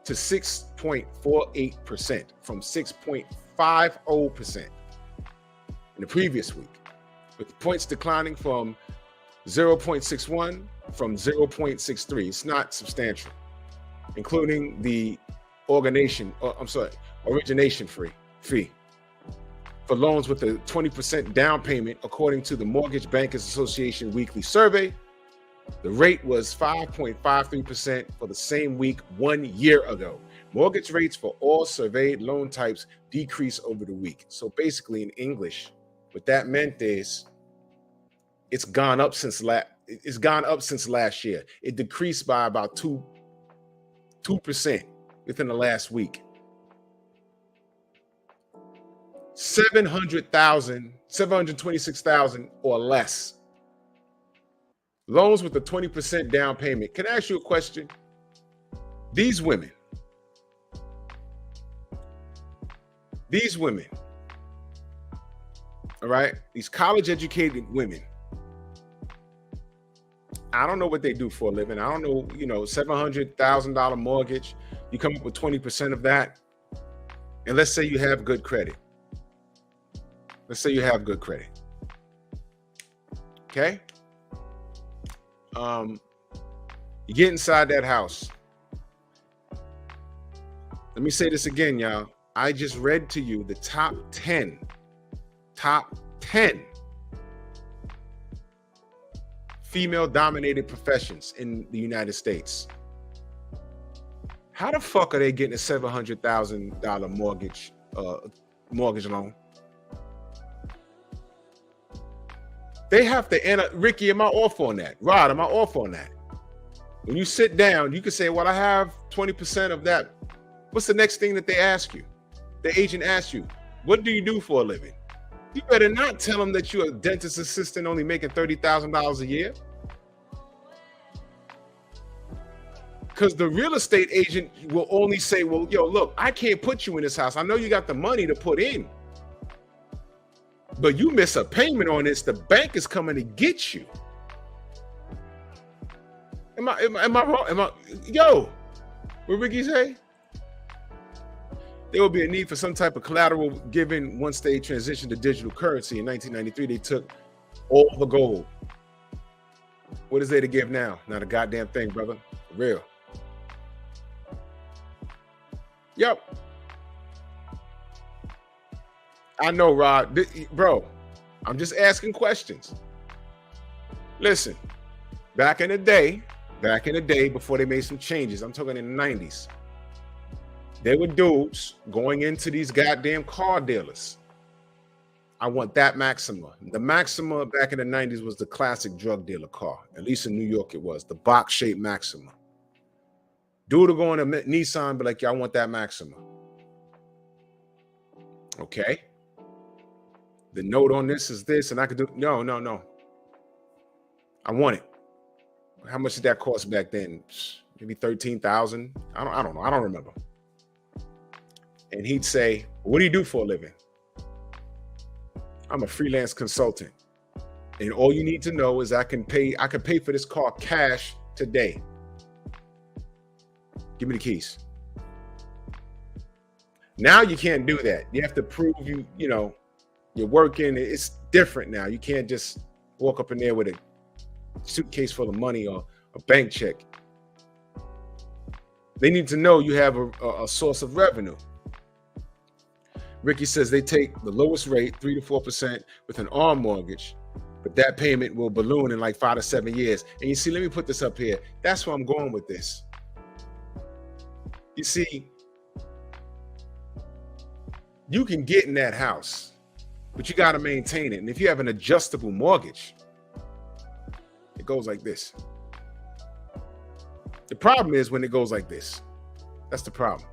to 6.48% from 6.50% in the previous week, with points declining from 0.61 from 0.63. It's not substantial, including the origination fee for loans with a 20% down payment. According to the Mortgage Bankers Association weekly survey, the rate was 5.53% for the same week 1 year ago. Mortgage rates for all surveyed loan types decreased over the week. So basically, in English, what that meant is it's gone up since last year. It decreased by about 2% within the last week. 726,000 or less. Loans with a 20% down payment. Can I ask you a question? These women, all right, these college educated women, I don't know what they do for a living. I don't know, $700,000 mortgage. You come up with 20% of that. And let's say you have good credit. Okay. You get inside that house. Let me say this again, y'all. I just read to you the top 10 female-dominated professions in the United States. How the fuck are they getting a $700,000 mortgage loan? They have to enter. Ricky, am I off on that? Rod, am I off on that? When you sit down, you can say, well, I have 20% of that. What's the next thing that they ask you? The agent asks you, what do you do for a living? You better not tell them that you're a dentist assistant only making $30,000 a year. Because the real estate agent will only say, well, yo, look, I can't put you in this house. I know you got the money to put in, but you miss a payment on this, the bank is coming to get you. Am I wrong? Yo, what Ricky say? There will be a need for some type of collateral given once they transitioned to digital currency. In 1993, they took all the gold. What is there to give now? Not a goddamn thing, brother. For real. Yep. I know, Rod. Bro, I'm just asking questions. Listen, back in the day, before they made some changes, I'm talking in the 90s, there were dudes going into these goddamn car dealers. I want that Maxima. The Maxima back in the 90s was the classic drug dealer car. At least in New York it was. The box-shaped Maxima. Dude will go in a Nissan, be like, yeah, I want that Maxima. Okay. The note on this is this, and I could do, no. I want it. How much did that cost back then? Maybe 13,000. I don't know. I don't remember. And he'd say, what do you do for a living? I'm a freelance consultant. And all you need to know is I can pay for this car cash today. Give me the keys. Now you can't do that. You have to prove you're working. It's different now. You can't just walk up in there with a suitcase full of money or a bank check. They need to know you have a source of revenue. Ricky says they take the lowest rate, 3 to 4% with an ARM mortgage, but that payment will balloon in like 5 to 7 years. And you see, let me put this up here. That's where I'm going with this. You see, you can get in that house, but you got to maintain it. And if you have an adjustable mortgage, it goes like this. The problem is when it goes like this. That's the problem.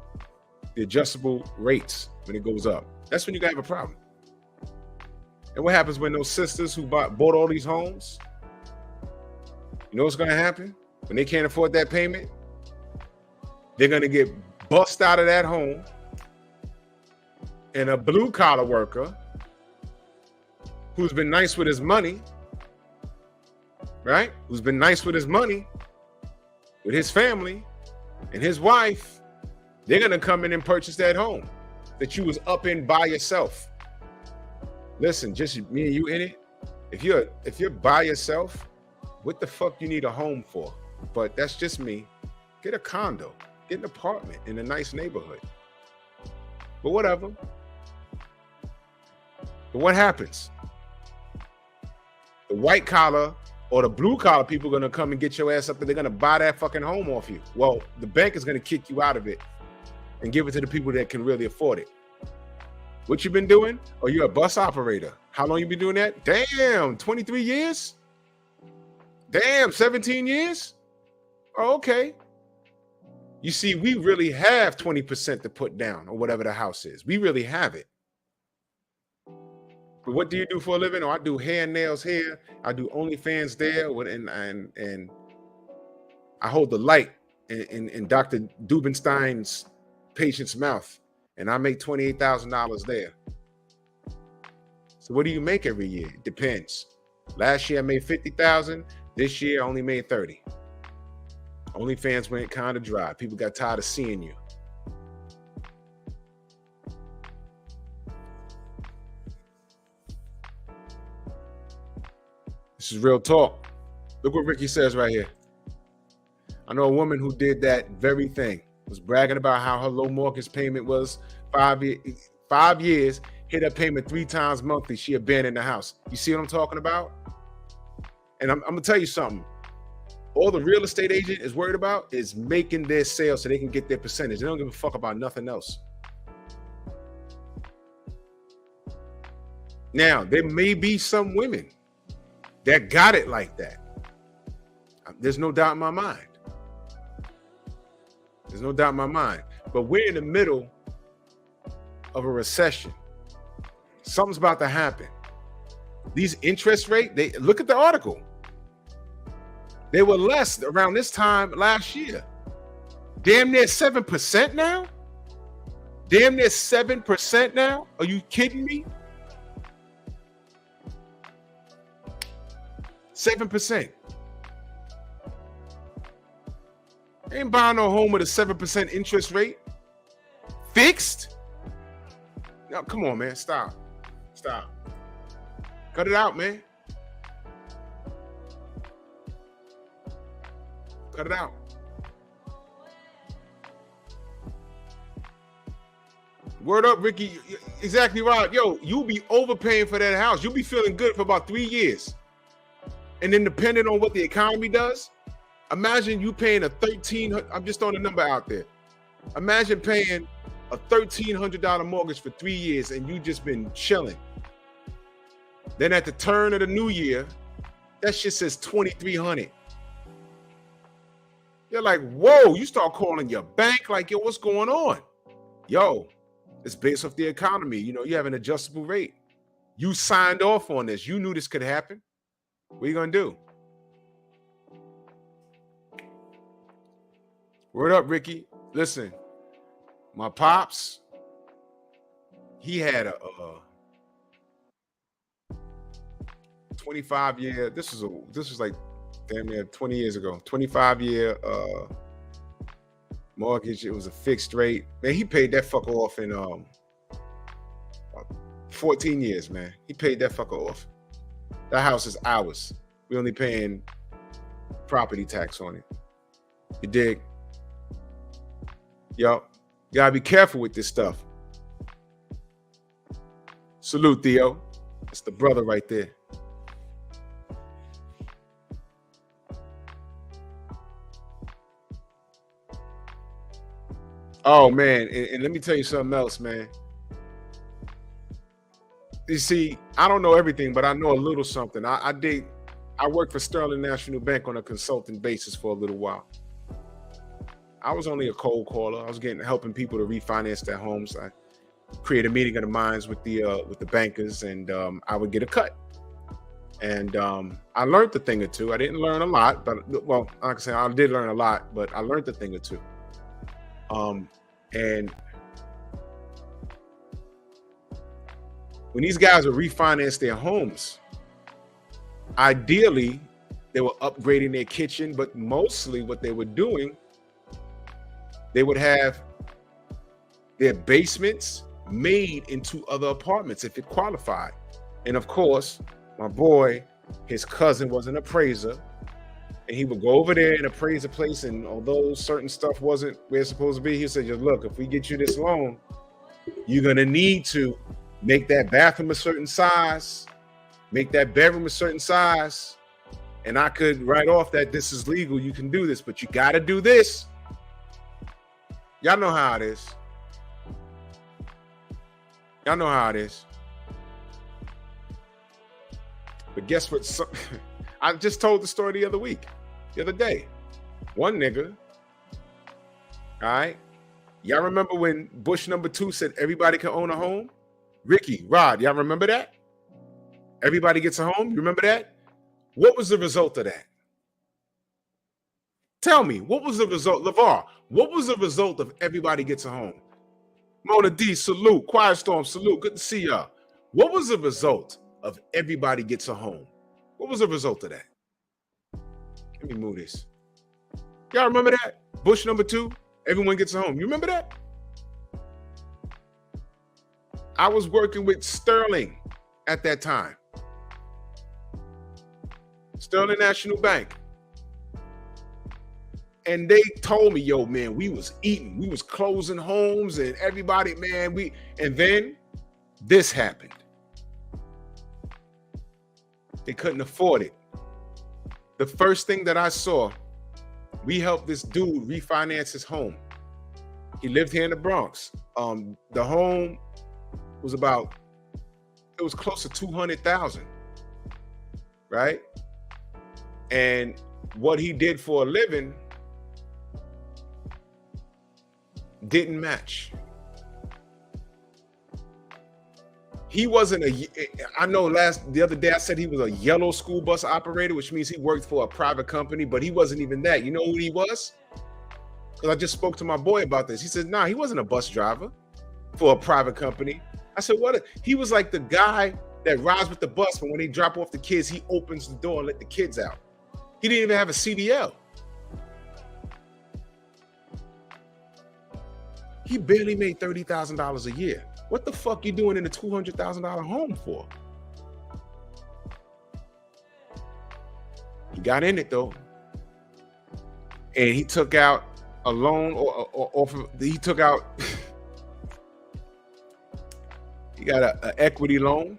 The adjustable rates, when it goes up, that's when you gotta have a problem. And what happens when those sisters who bought all these homes, you know what's gonna happen? When they can't afford that payment, they're gonna get bussed out of that home, and a blue collar worker who's been nice with his money, right? Who's been nice with his money, with his family and his wife, they're gonna come in and purchase that home that you was up in by yourself. Listen, just me and you in it. If you're by yourself, what the fuck you need a home for? But that's just me. Get a condo, get an apartment in a nice neighborhood. But whatever. But what happens? The white collar or the blue collar people are gonna come and get your ass up, and they're gonna buy that fucking home off you. Well, the bank is gonna kick you out of it and give it to the people that can really afford it. What you been doing? Oh, you're a bus operator. How long you been doing that? Damn, 23 years? Damn, 17 years? Oh, okay. You see, we really have 20% to put down or whatever the house is. We really have it. But what do you do for a living? Oh, I do hair and nails here. I do OnlyFans there. And I hold the light in Dr. Dubenstein's patient's mouth, and I make $28,000 there. So what do you make every year? It depends. Last year I made 50,000. This year I only made 30. OnlyFans went kind of dry. People got tired of seeing you. This is real talk. Look what Ricky says right here. I know a woman who did that very thing. Was bragging about how her low mortgage payment was 5 years, hit her payment 3 times monthly. She abandoned the house. You see what I'm talking about? And I'm gonna tell you something. All the real estate agent is worried about is making their sale so they can get their percentage. They don't give a fuck about nothing else. Now, there may be some women that got it like that. There's no doubt in my mind. There's no doubt in my mind. But we're in the middle of a recession. Something's about to happen. These interest rates, they look at the article. They were less around this time last year. Damn near 7% now? Damn near 7% now? Are you kidding me? 7%. Ain't buying no home with a 7% interest rate. Fixed? No, come on, man. Stop. Stop. Cut it out, man. Cut it out. Word up, Ricky. Exactly right. Yo, you'll be overpaying for that house. You'll be feeling good for about 3 years. And then depending on what the economy does, imagine you paying I'm just throwing a number out there. Imagine paying a $1,300 mortgage for 3 years and you just been chilling. Then at the turn of the new year, that shit says $2,300. You're like, whoa, you start calling your bank like, yo, what's going on? Yo, it's based off the economy. You know, you have an adjustable rate. You signed off on this. You knew this could happen. What are you going to do? Word up, Ricky. Listen, my pops, he had a 25-year, this was like damn near 20 years ago, 25-year mortgage. It was a fixed rate. Man, he paid that fucker off in 14 years, man. He paid that fucker off. That house is ours. We only paying property tax on it. You dig? Yo, you gotta be careful with this stuff. Salute, Theo. That's the brother right there. Oh, man. And let me tell you something else, man. You see, I don't know everything, but I know a little something. I worked for Sterling National Bank on a consulting basis for a little while. I was only a cold caller. I was helping people to refinance their homes. I created a meeting of the minds with the bankers, and I would get a cut. And I learned a thing or two. I didn't learn a lot, but well, like I said, I did learn a lot, but I learned a thing or two. And when these guys would refinance their homes, ideally they were upgrading their kitchen, but mostly what they were doing, they would have their basements made into other apartments if it qualified. And of course, my boy, his cousin was an appraiser, and he would go over there and appraise a place, and although certain stuff wasn't where it's supposed to be, he said, just look, if we get you this loan, you're gonna need to make that bathroom a certain size, make that bedroom a certain size, and I could write off that this is legal, you can do this, but you gotta do this. Y'all know how it is. Y'all know how it is. But guess what? I just told the story the other day. One nigga, all right? Y'all remember when Bush #2 said everybody can own a home? Ricky, Rod, y'all remember that? Everybody gets a home? You remember that? What was the result of that? Tell me, what was the result? LeVar, what was the result of everybody gets a home? Mona D, salute. Quiet Storm, salute. Good to see y'all. What was the result of everybody gets a home? What was the result of that? Let me move this. Y'all remember that? Bush #2, everyone gets a home. You remember that? I was working with Sterling at that time. Sterling National Bank. And they told me, yo, man, we was eating. We was closing homes and everybody, man, and then this happened. They couldn't afford it. The first thing that I saw, we helped this dude refinance his home. He lived here in the Bronx. The home was it was close to 200,000, right? And what he did for a living, didn't match. He wasn't I know the other day I said he was a yellow school bus operator, which means he worked for a private company, but he wasn't even that. You know who he was? Because I just spoke to my boy about this. He said, nah, he wasn't a bus driver for a private company. I said, what? He was like the guy that rides with the bus, but when they drop off the kids, he opens the door and let the kids out. He didn't even have a CDL. He barely made $30,000 a year. What the fuck you doing in a $200,000 home for? He got in it though, and he took out a loan he took out. He got an equity loan,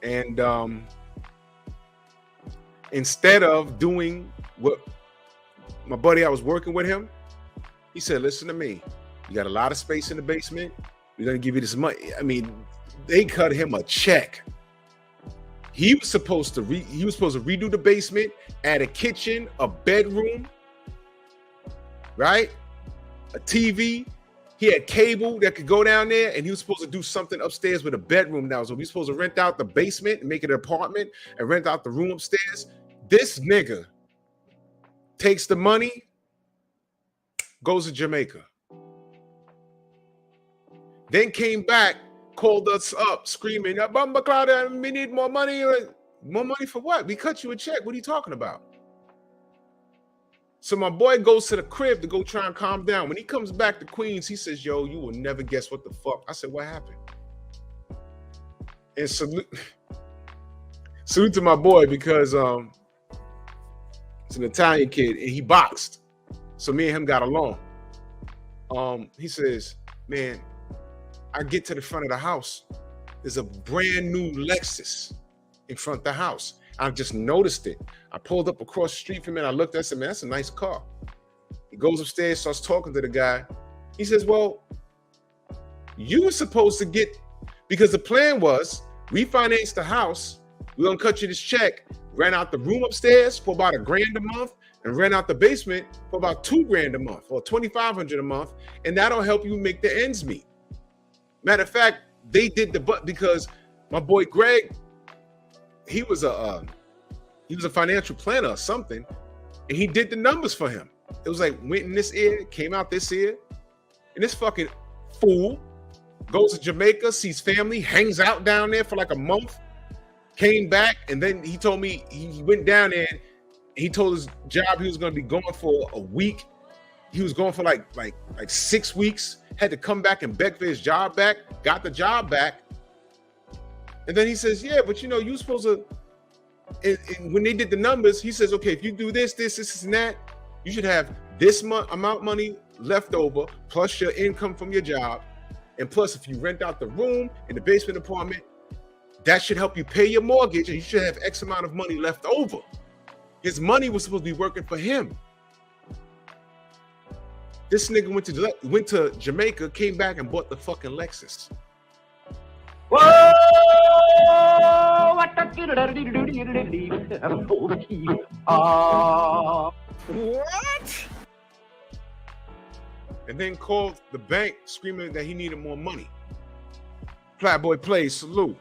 and instead of doing what my buddy I was working with him, he said, "Listen to me. You got a lot of space in the basement. We're gonna give you this money." I mean, they cut him a check. He was supposed to redo the basement, add a kitchen, a bedroom, right? A TV. He had cable that could go down there, and he was supposed to do something upstairs with a bedroom now. So he's supposed to rent out the basement and make it an apartment and rent out the room upstairs. This nigga takes the money, goes to Jamaica. Then came back, called us up, screaming, "Bamba Claudia, we need more money." More money for what? We cut you a check. What are you talking about? So my boy goes to the crib to go try and calm down. When he comes back to Queens, he says, "Yo, you will never guess what the fuck." I said, "What happened?" And salute to my boy, because it's an Italian kid and he boxed. So me and him got along. He says, "Man, I get to the front of the house. There's a brand new Lexus in front of the house. I just noticed it. I pulled up across the street from him and I looked at it and said, man, that's a nice car." He goes upstairs, starts talking to the guy. He says, "Well, you were supposed to get," because the plan was, refinance the house, we're gonna cut you this check, rent out the room upstairs for about $1,000 a month, and rent out the basement for about $2,000 a month or $2,500 a month, and that'll help you make the ends meet. Matter of fact, they did because my boy Greg, he was a financial planner or something, and he did the numbers for him. It was like went in this ear, came out this ear, and this fucking fool goes to Jamaica, sees family, hangs out down there for like a month, came back, and then he told me he went down there. And he told his job he was going to be going for a week. He was going for like 6 weeks. Had to come back and beg for his job back. Got the job back, and then he says, "Yeah, but you know, you supposed to." And when they did the numbers, he says, "Okay, if you do this, and that, you should have this amount of money left over, plus your income from your job, and plus if you rent out the room in the basement apartment, that should help you pay your mortgage, and you should have X amount of money left over." His money was supposed to be working for him. This nigga went to Jamaica, came back and bought the fucking Lexus. Whoa! What? And then called the bank screaming that he needed more money. Flatboy plays, salute.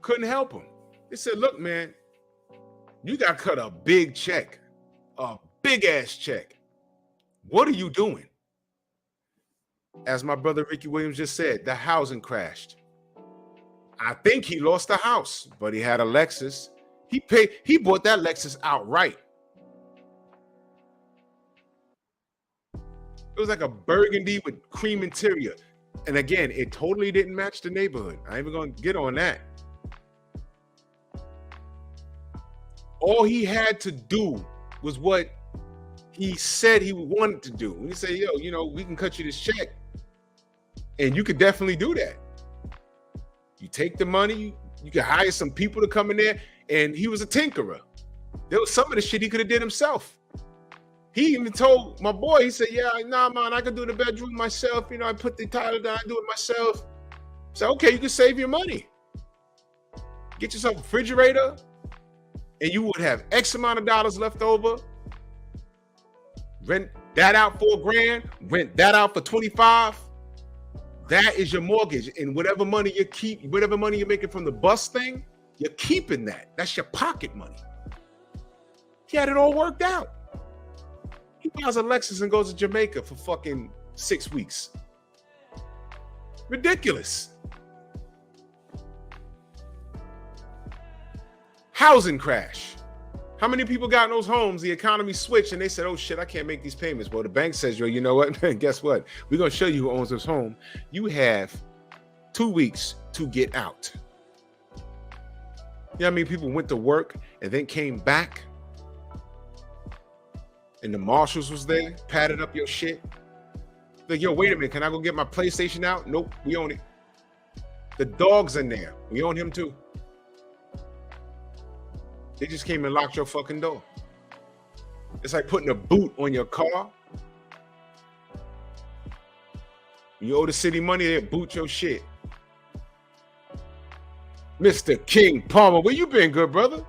Couldn't help him. They said, "Look, man, you got cut a big check, a big ass check. What are you doing?" As my brother Ricky Williams just said, the housing crashed. I think he lost the house, but he had a Lexus. He bought that Lexus outright. It was like a burgundy with cream interior. And again, it totally didn't match the neighborhood. I ain't even gonna get on that. All he had to do was what he said he wanted to do. He said, "Yo, you know, we can cut you this check." And you could definitely do that. You take the money, you can hire some people to come in there, and he was a tinkerer. There was some of the shit he could have did himself. He even told my boy, he said, "Yeah, nah, man, I can do the bedroom myself. You know, I put the tile down, I do it myself." So, okay, you can save your money. Get yourself a refrigerator, and you would have X amount of dollars left over. Rent that out $4,000, rent that out for 25. That is your mortgage. And whatever money you're making from the bus thing, you're keeping that. That's your pocket money. He had it all worked out. He buys a Lexus and goes to Jamaica for fucking 6 weeks. Ridiculous. Housing crash. How many people got in those homes? The economy switched and they said, oh shit, I can't make these payments. Well, the bank says, yo, you know what? Guess what? We're going to show you who owns this home. You have 2 weeks to get out. You know what I mean? People went to work and then came back and the marshals was there, padded up your shit. Like, yo, wait a minute. Can I go get my PlayStation out? Nope, we own it. The dog's in there. We own him too. They just came and locked your fucking door. It's like putting a boot on your car. You owe the city money, they boot your shit. Mr. King Palmer, where you been, good brother?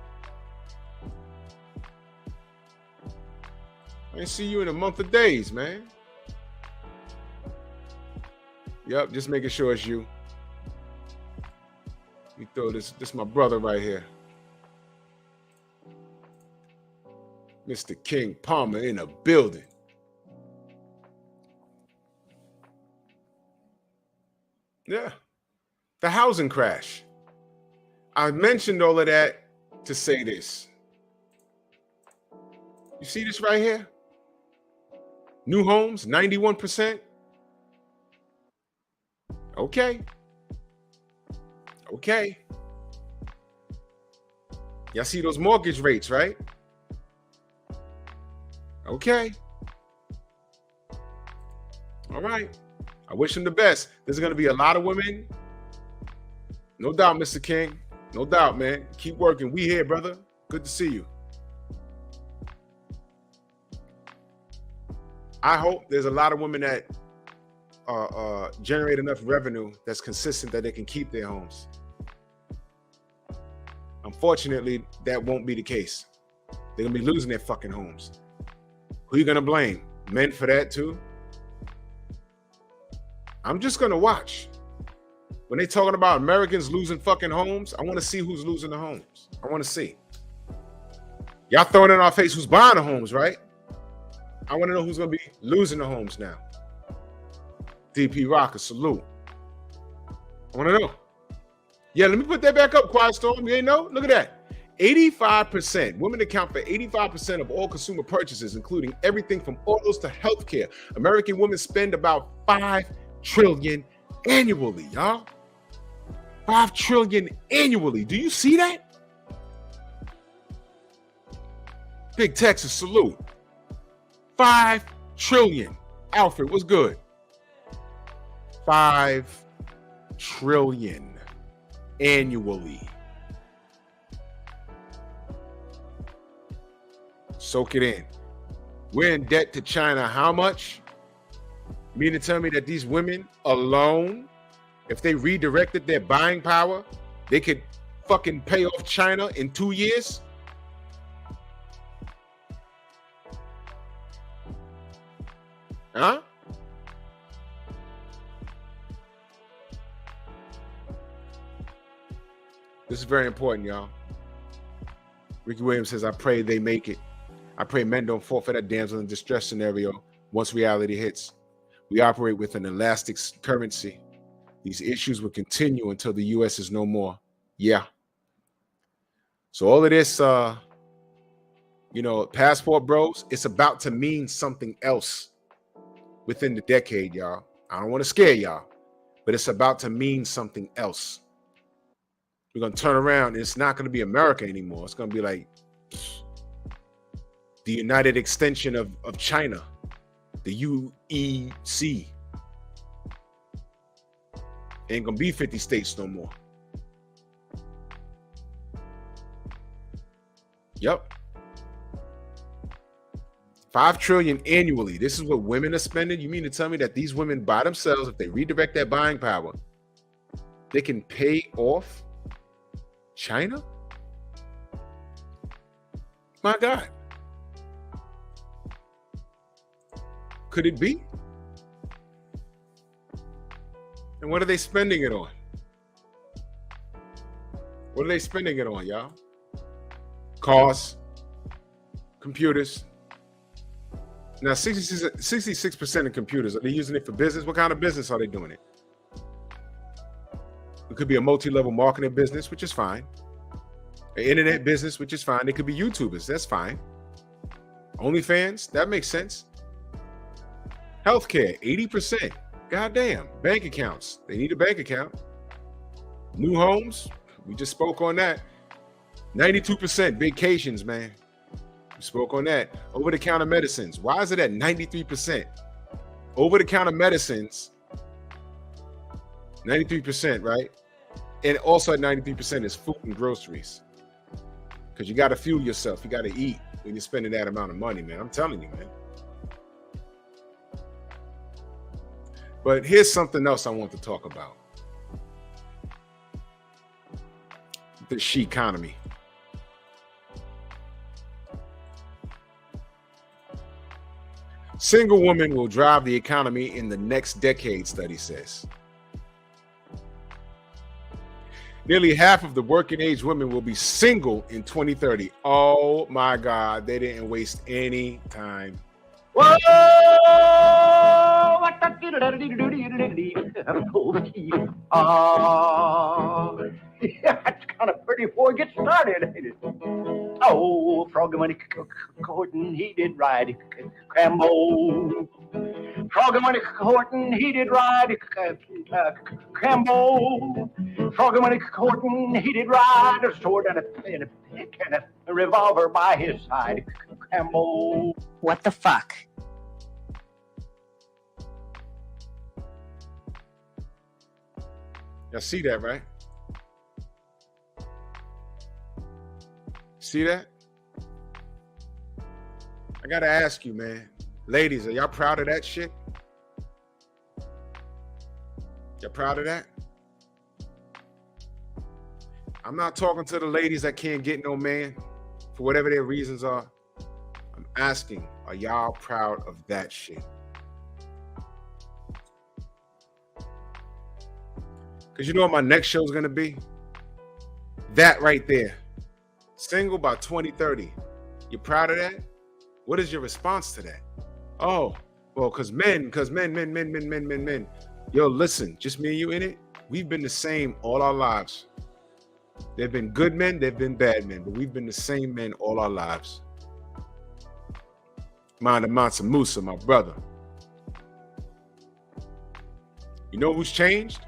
I ain't see you in a month of days, man. Yep, just making sure it's you. You throw this my brother right here. Mr. King Palmer in a building. Yeah. The housing crash. I mentioned all of that to say this. You see this right here? New homes, 91%. Okay. Okay. Y'all see those mortgage rates, right? Okay. All right. I wish him the best. There's going to be a lot of women. No doubt, Mr. King. No doubt, man. Keep working. We here, brother. Good to see you. I hope there's a lot of women that generate enough revenue that's consistent that they can keep their homes. Unfortunately, that won't be the case. They're going to be losing their fucking homes. Who you going to blame? Men for that too? I'm just going to watch. When they talking about Americans losing fucking homes, I want to see who's losing the homes. I want to see. Y'all throwing in our face who's buying the homes, right? I want to know who's going to be losing the homes now. DP Rocker, salute. I want to know. Yeah, let me put that back up, Quiet Storm. You ain't know? Look at that. 85%. Women account for 85% of all consumer purchases, including everything from autos to healthcare. American women spend about $5 trillion annually, y'all. $5 trillion annually. Do you see that? Big Texas, salute. $5 trillion. Alfred, what's good? $5 trillion annually. Soak it in. We're in debt to China. How much? You mean to tell me that these women alone, if they redirected their buying power, they could fucking pay off China in 2 years? Huh? This is very important, y'all. Ricky Williams says, I pray they make it. I pray men don't fall for that damsel in distress scenario once reality hits. We operate with an elastic currency. These issues will continue until the U.S. is no more. Yeah. So all of this, passport bros, it's about to mean something else within the decade, y'all. I don't want to scare y'all, but it's about to mean something else. We're going to turn around and it's not going to be America anymore. It's going to be like the United Extension of China, the UEC. Ain't going to be 50 states no more. Yep. $5 trillion annually. This is what women are spending. You mean to tell me that these women by themselves, if they redirect their buying power, they can pay off China? My God. Could it be? And what are they spending it on? What are they spending it on, y'all? Cars, computers. Now, 66% of computers, are they using it for business? What kind of business are they doing it? It could be a multi-level marketing business, which is fine. An internet business, which is fine. They could be YouTubers, that's fine. OnlyFans, that makes sense. Healthcare, 80%. Goddamn. Bank accounts, they need a bank account. New homes, we just spoke on that. 92% vacations, man. We spoke on that. Over-the-counter medicines. Why is it at 93%? Over-the-counter medicines, 93%, right? And also at 93% is food and groceries. Because you got to fuel yourself. You got to eat when you're spending that amount of money, man. I'm telling you, man. But here's something else I want to talk about. The SHEconomy. Single women will drive the economy in the next decade, study says. Nearly half of the working age women will be single in 2030. Oh my God, they didn't waste any time. Whoa! Yeah, that's kind of pretty before it gets started, ain't it? Oh, frog money courting, he did ride Crambo. Frog money courting, he did ride Crambo. Frog money courting, he did ride a sword and a pick and a revolver by his side. Crambo. What the fuck? Y'all see that, right? See that? I gotta ask you, man. Ladies, are y'all proud of that shit? Y'all proud of that? I'm not talking to the ladies that can't get no man for whatever their reasons are. I'm asking, are y'all proud of that shit? Because you know what my next show is going to be? That right there. Single by 2030. You proud of that? What is your response to that? Oh, well, because men. Yo, listen, just me and you in it. We've been the same all our lives. There've been good men, there've been bad men, but we've been the same men all our lives. Mind of Mansa Musa, my brother. You know who's changed?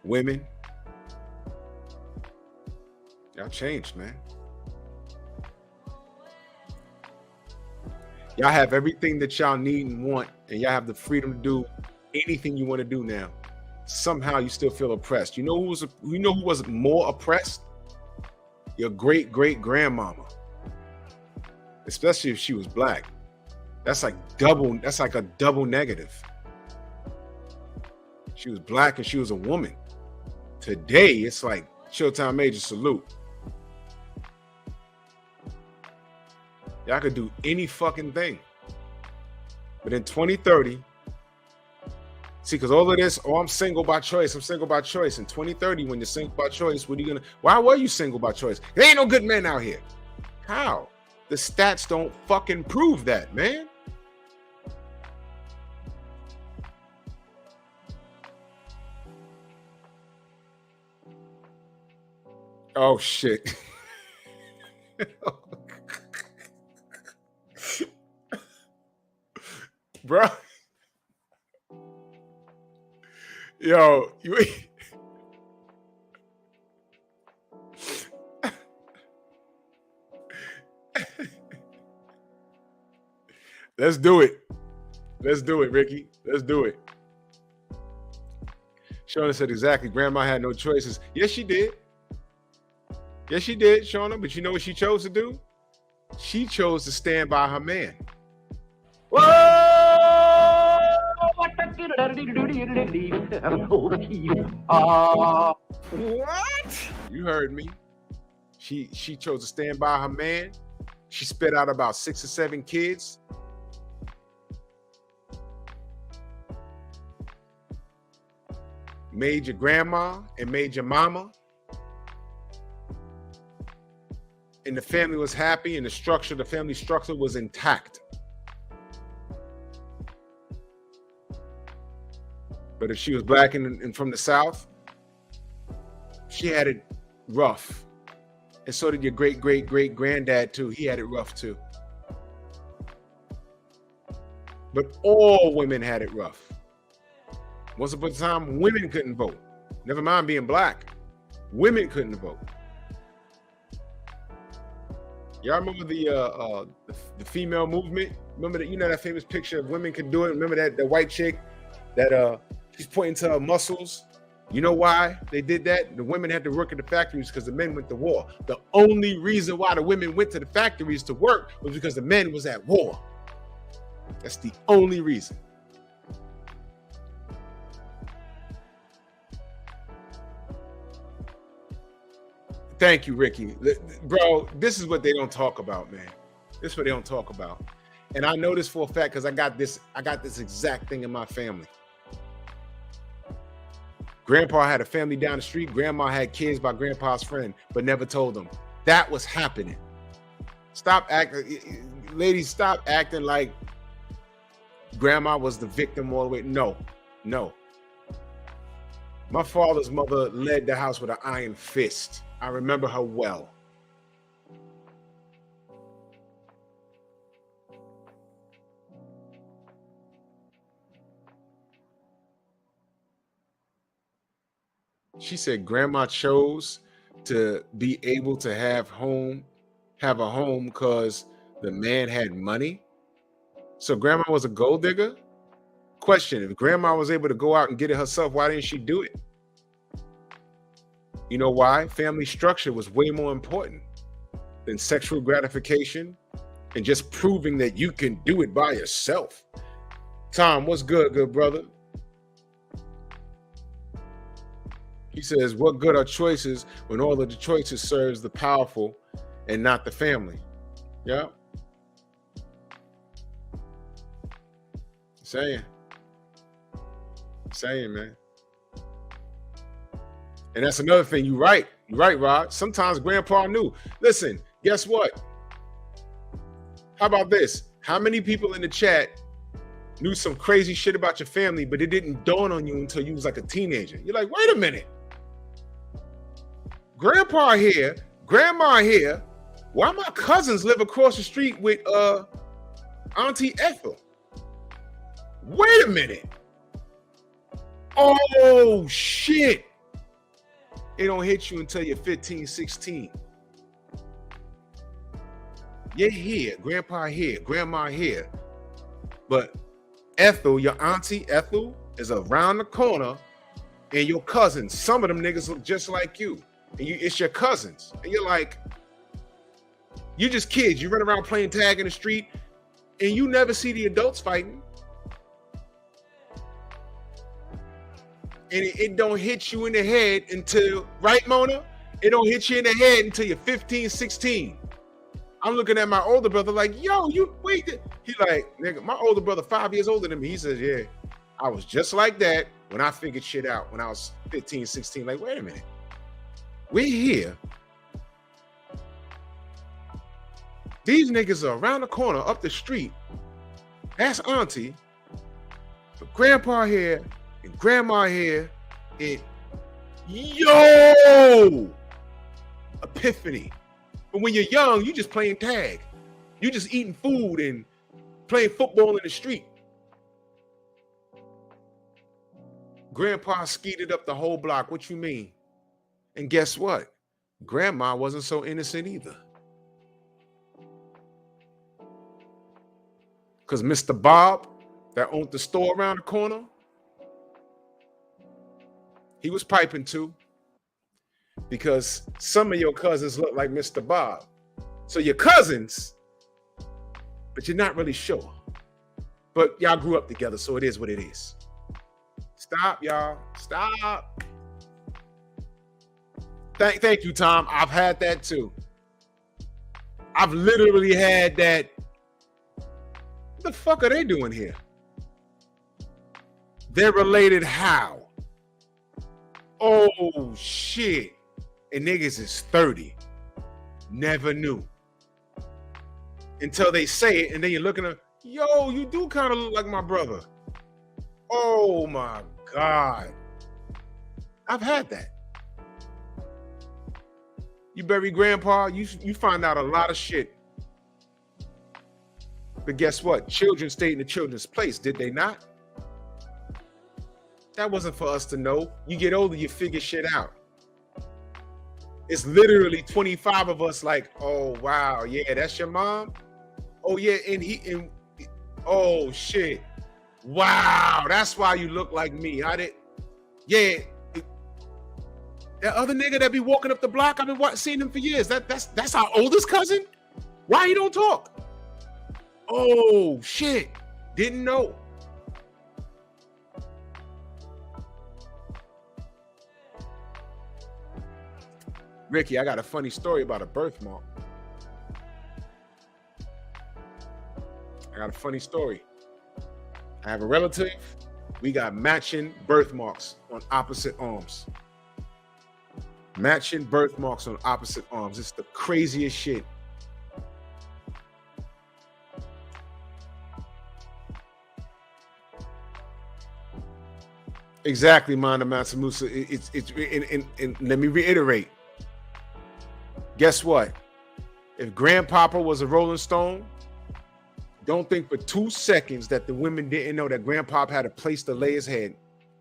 Women. Y'all changed, man. Y'all have everything that y'all need and want, and y'all have the freedom to do anything you want to do now. Somehow you still feel oppressed. You know who was more oppressed? Your great-great-grandmama. Especially if she was black. That's like a double negative. She was black and she was a woman. Today, it's like Showtime Major salute. Y'all could do any fucking thing. But in 2030, see, because all of this, I'm single by choice. I'm single by choice. In 2030, when you're single by choice, why were you single by choice? There ain't no good men out here. How? The stats don't fucking prove that, man. Oh, shit. Bro. Yo, you Let's do it. Let's do it, Ricky. Let's do it. Shauna said exactly. Grandma had no choices. Yes, she did. Yes, she did, Shauna. But you know what she chose to do? She chose to stand by her man. Whoa! What? You heard me. She chose to stand by her man. She spit out about 6 or 7 kids. made your grandma and made your mama, and the family was happy and the family structure was intact. But if she was black and from the South, she had it rough. And so did your great-great-great-granddad too. He had it rough too. But all women had it rough. Once upon a time, women couldn't vote. Never mind being black. Women couldn't vote. Y'all remember the female movement? Remember that, you know, that famous picture of women could do it? Remember that the white chick that she's pointing to her muscles? You know why they did that? The women had to work at the factories because the men went to war. The only reason why the women went to the factories to work was because the men was at war. That's the only reason. Thank you, Ricky. Bro, this is what they don't talk about, man. This is what they don't talk about. And I know this for a fact because I got this exact thing in my family. Grandpa had a family down the street. Grandma had kids by grandpa's friend, but never told them. That was happening. Stop acting, ladies, stop acting like grandma was the victim all the way. No. My father's mother led the house with an iron fist. I remember her well. She said grandma chose to be able to have a home because the man had money. So grandma was a gold digger? Question, if grandma was able to go out and get it herself, why didn't she do it? You know why? Family structure was way more important than sexual gratification and just proving that you can do it by yourself. Tom, what's good brother? He says, what good are choices when all of the choices serves the powerful and not the family? Yeah. Saying, man. And that's another thing. You're right, Rod. Sometimes grandpa knew. Listen, guess what? How about this? How many people in the chat knew some crazy shit about your family, but it didn't dawn on you until you was like a teenager? You're like, wait a minute. Grandpa here, grandma here. Why my cousins live across the street with Auntie Ethel? Wait a minute. Oh, shit. It don't hit you until you're 15, 16. You're here, grandpa here, grandma here. But Ethel, your Auntie Ethel, is around the corner, and your cousins, some of them niggas look just like you. And it's your cousins. And you're like, you're just kids. You run around playing tag in the street, and you never see the adults fighting. And it don't hit you in the head until, right, Mona? It don't hit you in the head until you're 15, 16. I'm looking at my older brother like, yo, you wait. He like, nigga, my older brother 5 years older than me. He says, yeah, I was just like that when I figured shit out when I was 15, 16. Like, wait a minute. We're here. These niggas are around the corner, up the street. That's Auntie. But grandpa here and grandma here. And yo! Epiphany. But when you're young, you just playing tag. You just eating food and playing football in the street. Grandpa skeeted up the whole block. What you mean? And guess what? Grandma wasn't so innocent either. Because Mr. Bob, that owned the store around the corner, he was piping too. Because some of your cousins look like Mr. Bob. So you're cousins, but you're not really sure. But y'all grew up together, so it is what it is. Stop, y'all. Stop. Thank you, Tom. I've had that too. I've literally had that. What the fuck are they doing here? They're related how? Oh shit. And niggas is 30. Never knew. Until they say it, and then you're looking at, yo, you do kind of look like my brother. Oh my God. I've had that. You bury grandpa, you find out a lot of shit. But guess what? Children stayed in the children's place, did they not? That wasn't for us to know. You get older, you figure shit out. It's literally 25 of us like, oh wow, yeah, that's your mom? Oh yeah, and oh shit. Wow, that's why you look like me. That other nigga that be walking up the block, I've been seeing him for years. That's our oldest cousin? Why he don't talk? Oh shit, didn't know. Ricky, I got a funny story about a birthmark. I got a funny story. I have a relative. We got matching birthmarks on opposite arms. Matching birthmarks on opposite arms. It's the craziest shit. Exactly, Manda Matsumusa. And let me reiterate. Guess what? If Grandpapa was a Rolling Stone, don't think for 2 seconds that the women didn't know that Grandpapa had a place to lay his head,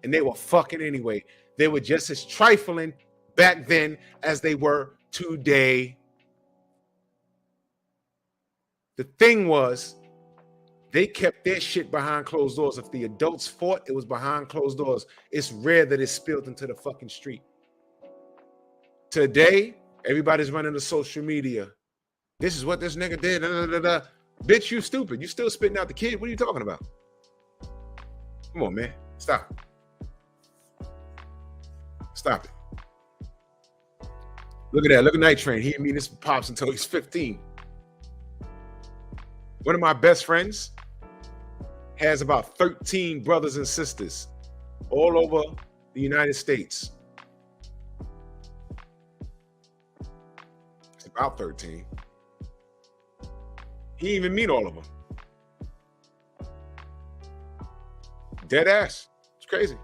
and they were fucking anyway. They were just as trifling back then as they were today. The thing was, they kept their shit behind closed doors. If the adults fought, it was behind closed doors. It's rare that it spilled into the fucking street. Today, everybody's running to social media. This is what this nigga did. Da, da, da, da. Bitch, you stupid. You still spitting out the kid. What are you talking about? Come on, man. Stop. Stop it. Look at that. Look at Night Train. He didn't mean this pops until he's 15. One of my best friends has about 13 brothers and sisters all over the United States. It's about 13. He didn't even meet all of them. Dead ass. It's crazy.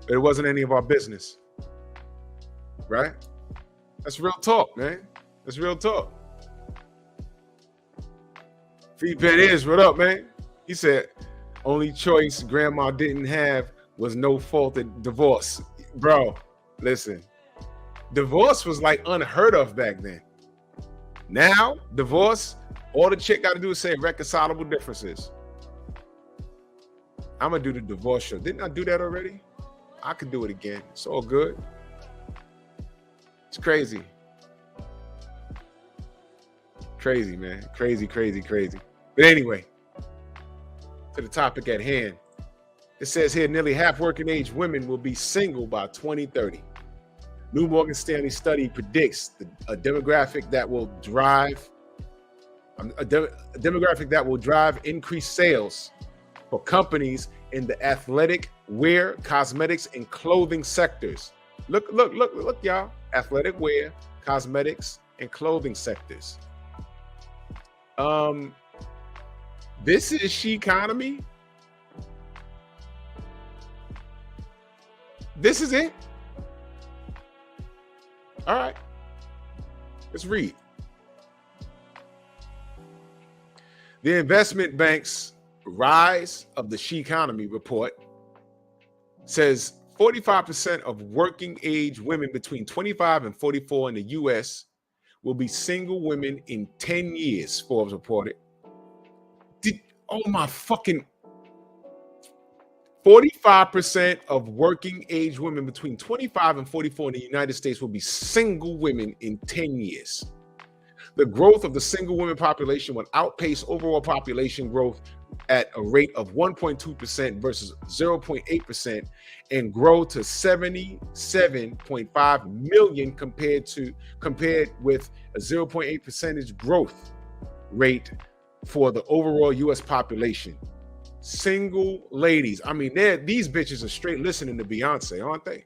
But it wasn't any of our business. Right? That's real talk, man. That's real talk. P.E.P is, what up, man? He said, only choice grandma didn't have was no fault at divorce. Bro, listen. Divorce was like unheard of back then. Now, divorce, all the chick got to do is say reconcilable differences. I'm going to do the divorce show. Didn't I do that already? I could do it again. It's all good. It's crazy. Crazy, man. Crazy, crazy, crazy. But anyway, to the topic at hand. It says here nearly half working age women will be single by 2030. New Morgan Stanley study predicts a demographic that will drive increased sales for companies in the athletic, wear, cosmetics, and clothing sectors. Look, y'all. Athletic wear, cosmetics, and clothing sectors. This is SHEconomy. This is it. All right. Let's read. The investment bank's rise of the SHEconomy report says 45% of working age women between 25 and 44 in the U.S. will be single women in 10 years, Forbes reported. Oh my fucking... 45% of working age women between 25 and 44 in the United States will be single women in 10 years. The growth of the single women population will outpace overall population growth at a rate of 1.2% versus 0.8% and grow to 77.5 million compared with a 0.8% growth rate for the overall U.S. population. Single ladies. I mean, these bitches are straight listening to Beyonce, aren't they?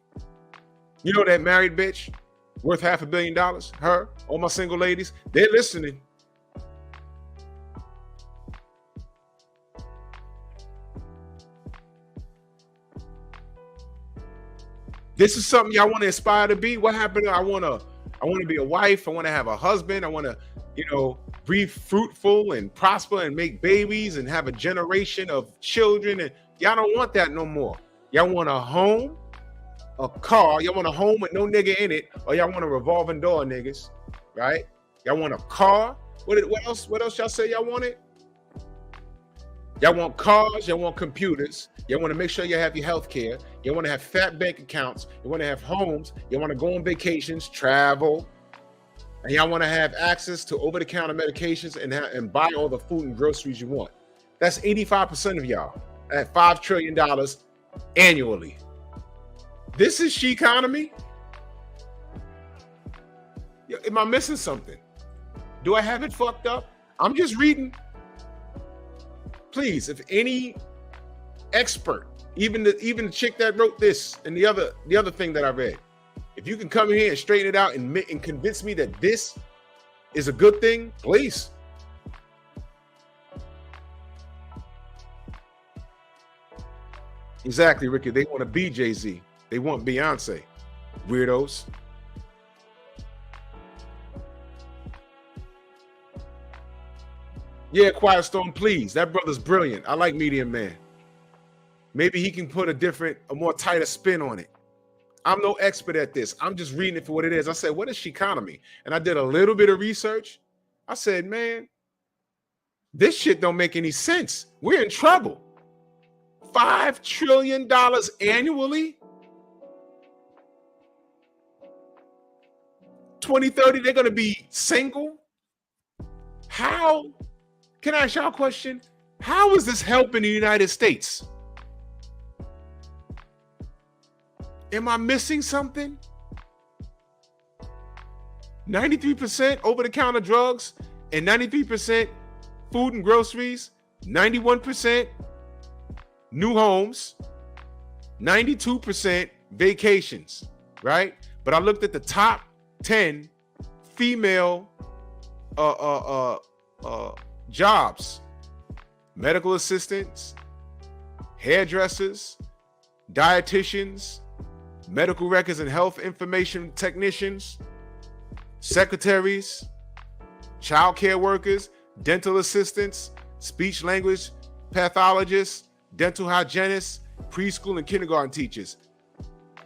You know that married bitch worth $500 million? Her, all my single ladies, they're listening. This is something y'all want to aspire to be. What happened? I want to be a wife. I want to have a husband. I want to, be fruitful and prosper and make babies and have a generation of children. And y'all don't want that no more. Y'all want a home, a car. Y'all want a home with no nigga in it, or y'all want a revolving door, niggas, right? Y'all want a car. What else? What else y'all say y'all wanted? Y'all want cars. Y'all want computers. You want to make sure you have your health care. You want to have fat bank accounts. You want to have homes. You want to go on vacations, travel. And y'all want to have access to over-the-counter medications and buy all the food and groceries you want. That's 85% of y'all at $5 trillion annually. This is SHEconomy? Am I missing something? Do I have it fucked up? I'm just reading. Please, if any expert, even the chick that wrote this and the other thing that I read, if you can come in here and straighten it out and convince me that this is a good thing, please. Exactly, Ricky. They want to be Jay-Z. They want Beyonce. Weirdos. Yeah, Quiet Storm, please. That brother's brilliant. I like Medium Man. Maybe he can put a more tighter spin on it. I'm no expert at this. I'm just reading it for what it is. I said, what is SHEconomy? And I did a little bit of research. I said, man, this shit don't make any sense. We're in trouble. $5 trillion annually? 2030, they're going to be single? How? Can I ask y'all a question? How is this helping the United States? Am I missing something? 93% over-the-counter drugs and 93% food and groceries, 91% new homes, 92% vacations, right? But I looked at the top 10 female jobs: medical assistants, hairdressers, dietitians, medical records and health information technicians, secretaries, child care workers, dental assistants, speech language pathologists, dental hygienists, preschool and kindergarten teachers.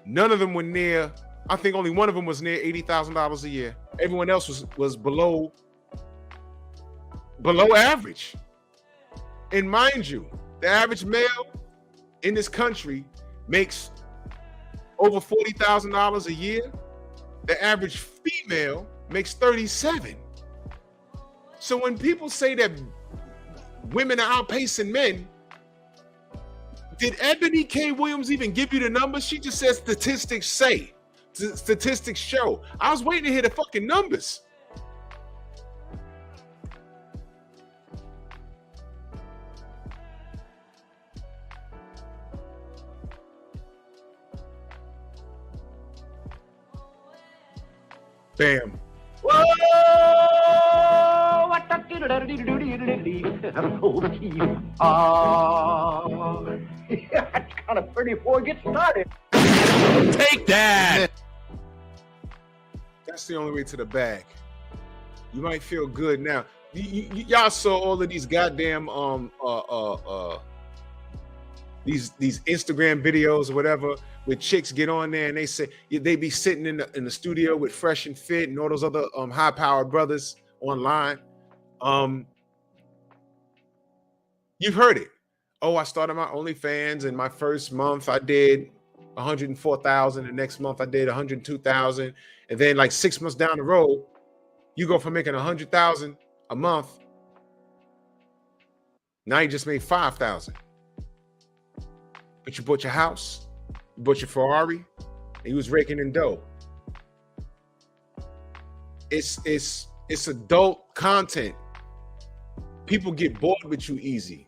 None of them were near, I think only one of them was near $80,000 a year. Everyone else was below average. And mind you, the average male in this country makes over $40,000 a year. The average female makes $37,000. So when people say that women are outpacing men, did Ebony K. Williams even give you the numbers? She just said statistics say. Statistics show. I was waiting to hear the fucking numbers. Bam. Whoa! That's kind of pretty before it gets started. Take that. That's the only way to the bag. You might feel good now. Y'all saw all of these goddamn these Instagram videos or whatever, where chicks get on there and they say they be sitting in the studio with Fresh and Fit and all those other high-powered brothers online. You've heard it. Oh, I started my OnlyFans, and my first month I did 104,000. The next month I did 102,000, and then like 6 months down the road, you go from making 100,000 a month. Now you just made 5,000. But you bought your house, you bought your Ferrari, and you was raking in dough. It's adult content. People get bored with you easy.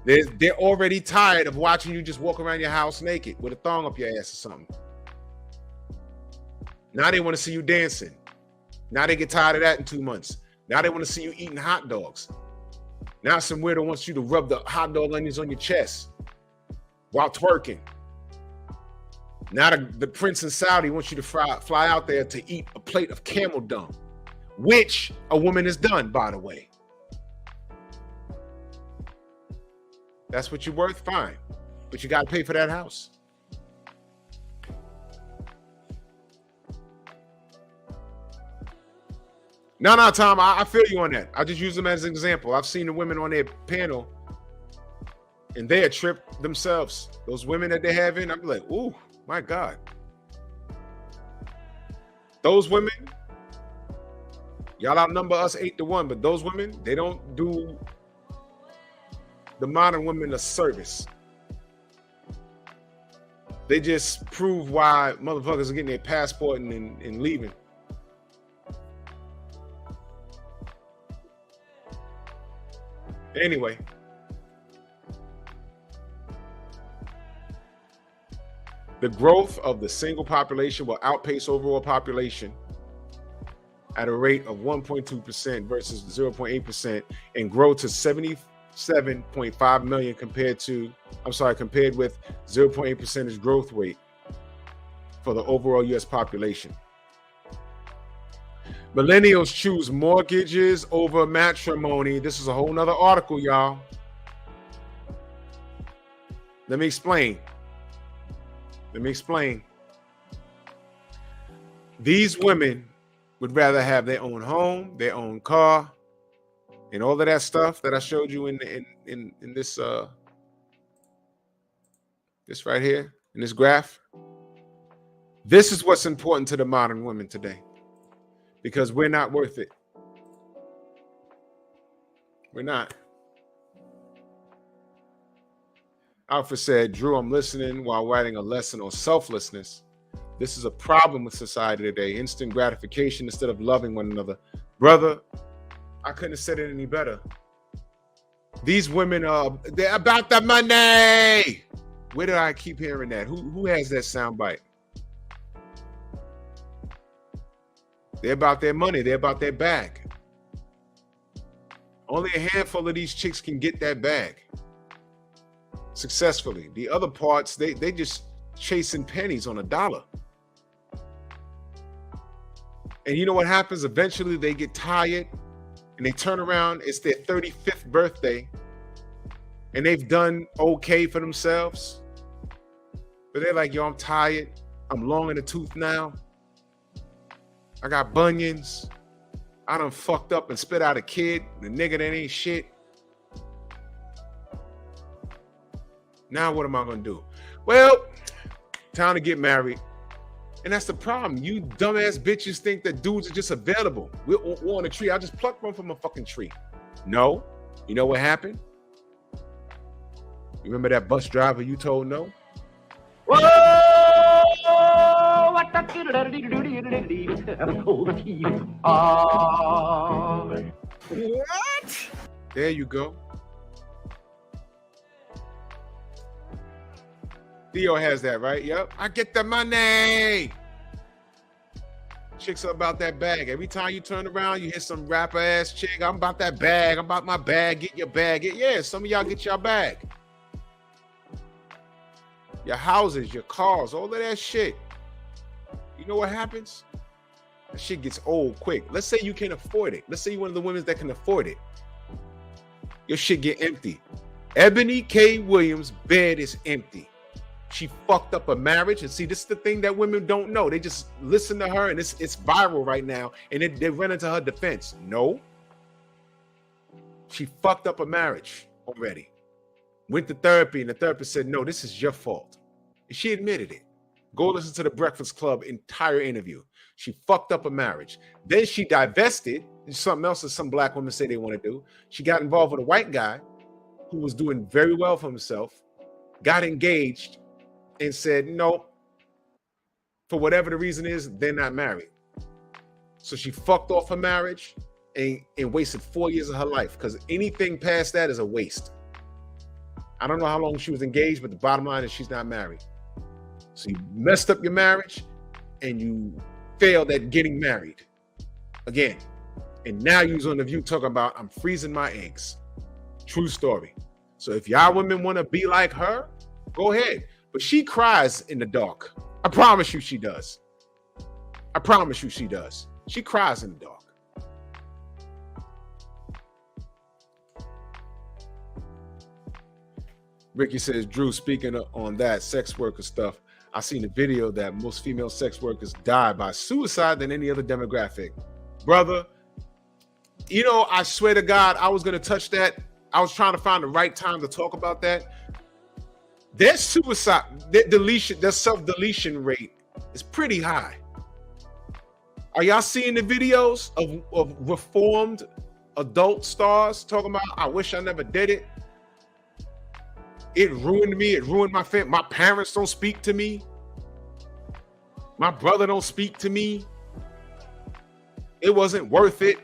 They're already tired of watching you just walk around your house naked with a thong up your ass or something. Now they want to see you dancing. Now they get tired of that in 2 months. Now they want to see you eating hot dogs. Now some weirdo wants you to rub the hot dog onions on your chest while twerking. Now the prince in Saudi wants you to fly out there to eat a plate of camel dung, which a woman has done, by the way. That's what you're worth, fine. But you got to pay for that house. No, Tom, I feel you on that. I just use them as an example. I've seen the women on their panel, and they are tripped themselves. Those women that they have in, I'm like, ooh, my God. Those women, y'all outnumber us 8-1, but those women, they don't do the modern women a service. They just prove why motherfuckers are getting their passport and leaving. Anyway, the growth of the single population will outpace overall population at a rate of 1.2% versus 0.8% and grow to 77.5 million compared with 0.8% growth rate for the overall US population. Millennials choose mortgages over matrimony. This is a whole nother article, y'all. Let me explain. These women would rather have their own home, their own car, and all of that stuff that I showed you in this this right here in this graph. This is what's important to the modern women today. Because we're not worth it. We're not. Alpha said, Drew, I'm listening while writing a lesson on selflessness. This is a problem with society today. Instant gratification instead of loving one another. Brother, I couldn't have said it any better. These women they're about the money. Where did I keep hearing that? Who has that soundbite? They're about their money. They're about their bag. Only a handful of these chicks can get that bag successfully. The other parts, they just chasing pennies on a dollar. And you know what happens? Eventually they get tired and they turn around. It's their 35th birthday and they've done okay for themselves. But they're like, yo, I'm tired. I'm long in the tooth now. I got bunions. I done fucked up and spit out a kid. The nigga that ain't shit. Now what am I gonna do? Well, time to get married. And that's the problem. You dumbass bitches think that dudes are just available. We're on a tree. I just plucked one from a fucking tree. No. You know what happened? You remember that bus driver you told no? Whoa! What? There you go. Theo has that, right? Yep. I get the money. Chicks are about that bag. Every time you turn around, you hit some rapper ass chick. I'm about that bag. I'm about my bag. Get your bag. Yeah, some of y'all get your bag. Your houses, your cars, all of that shit. You know what happens? That shit gets old quick. Let's say you can afford it. Let's say you're one of the women that can afford it. Your shit get empty. Ebony K. Williams' bed is empty. She fucked up a marriage. And see, this is the thing that women don't know. They just listen to her and it's viral right now. And they run into her defense. No. She fucked up a marriage already. Went to therapy and the therapist said, no, this is your fault. And she admitted it. Go listen to the Breakfast Club entire interview. She fucked up a marriage. Then she divested. Something else that some black women say they want to do. She got involved with a white guy who was doing very well for himself, got engaged, and said, no, for whatever the reason is, they're not married. So she fucked off her marriage and wasted 4 years of her life, because anything past that is a waste. I don't know how long she was engaged, but the bottom line is she's not married. So you messed up your marriage and you failed at getting married again. And now you're on The View talking about, I'm freezing my eggs. True story. So if y'all women want to be like her, go ahead. But she cries in the dark. I promise you she does. I promise you she does. She cries in the dark. Ricky says, Drew, speaking on that sex worker stuff, I seen a video that most female sex workers die by suicide than any other demographic. Brother, you know, I swear to God, I was going to touch that. I was trying to find the right time to talk about that. Their suicide, their self-deletion rate is pretty high. Are y'all seeing the videos of reformed adult stars talking about, I wish I never did it? It ruined me. It ruined my family. My parents don't speak to me. My brother don't speak to me. It wasn't worth it.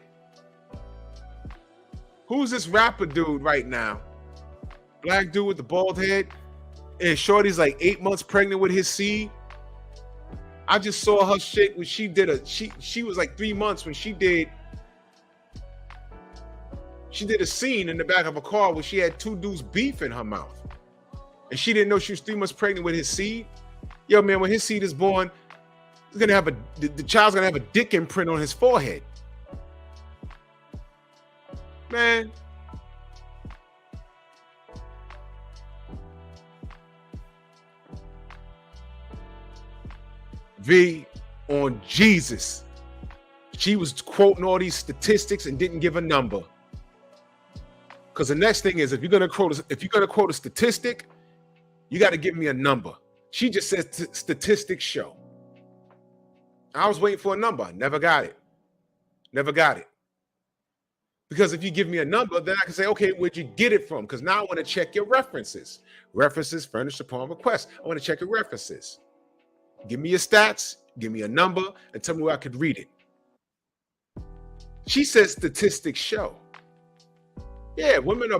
Who's this rapper dude right now? Black dude with the bald head. And Shorty's like 8 months pregnant with his seed. I just saw her shit when she did she was like 3 months when she did a scene in the back of a car where she had two dudes beef in her mouth. And she didn't know she was 3 months pregnant with his seed. Yo, man, when his seed is born, he's gonna have the child's gonna have a dick imprint on his forehead. Man. V on Jesus. She was quoting all these statistics and didn't give a number. Because the next thing is, if you're gonna quote a statistic, you got to give me a number. She just says statistics show. I was waiting for a number. Never got it. Never got it. Because if you give me a number, then I can say, okay, where'd you get it from? Because now I want to check your references. References furnished upon request. I want to check your references. Give me your stats, give me a number, and tell me where I could read it. She says statistics show. Yeah, women are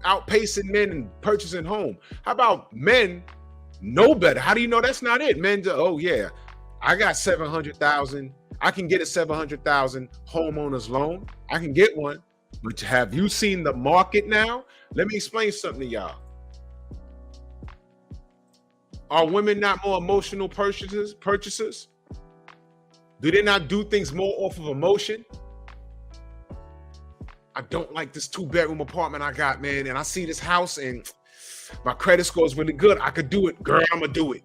outpacing men and purchasing home. How about men know better? How do you know that's not it? Men do, oh yeah, I got 700,000. I can get a 700,000 homeowners loan. I can get one. But have you seen the market now? Let me explain something to y'all. Are women not more emotional purchasers? Do they not do things more off of emotion? I don't like this 2-bedroom apartment I got, man. And I see this house and my credit score is really good. I could do it. Girl, I'm going to do it.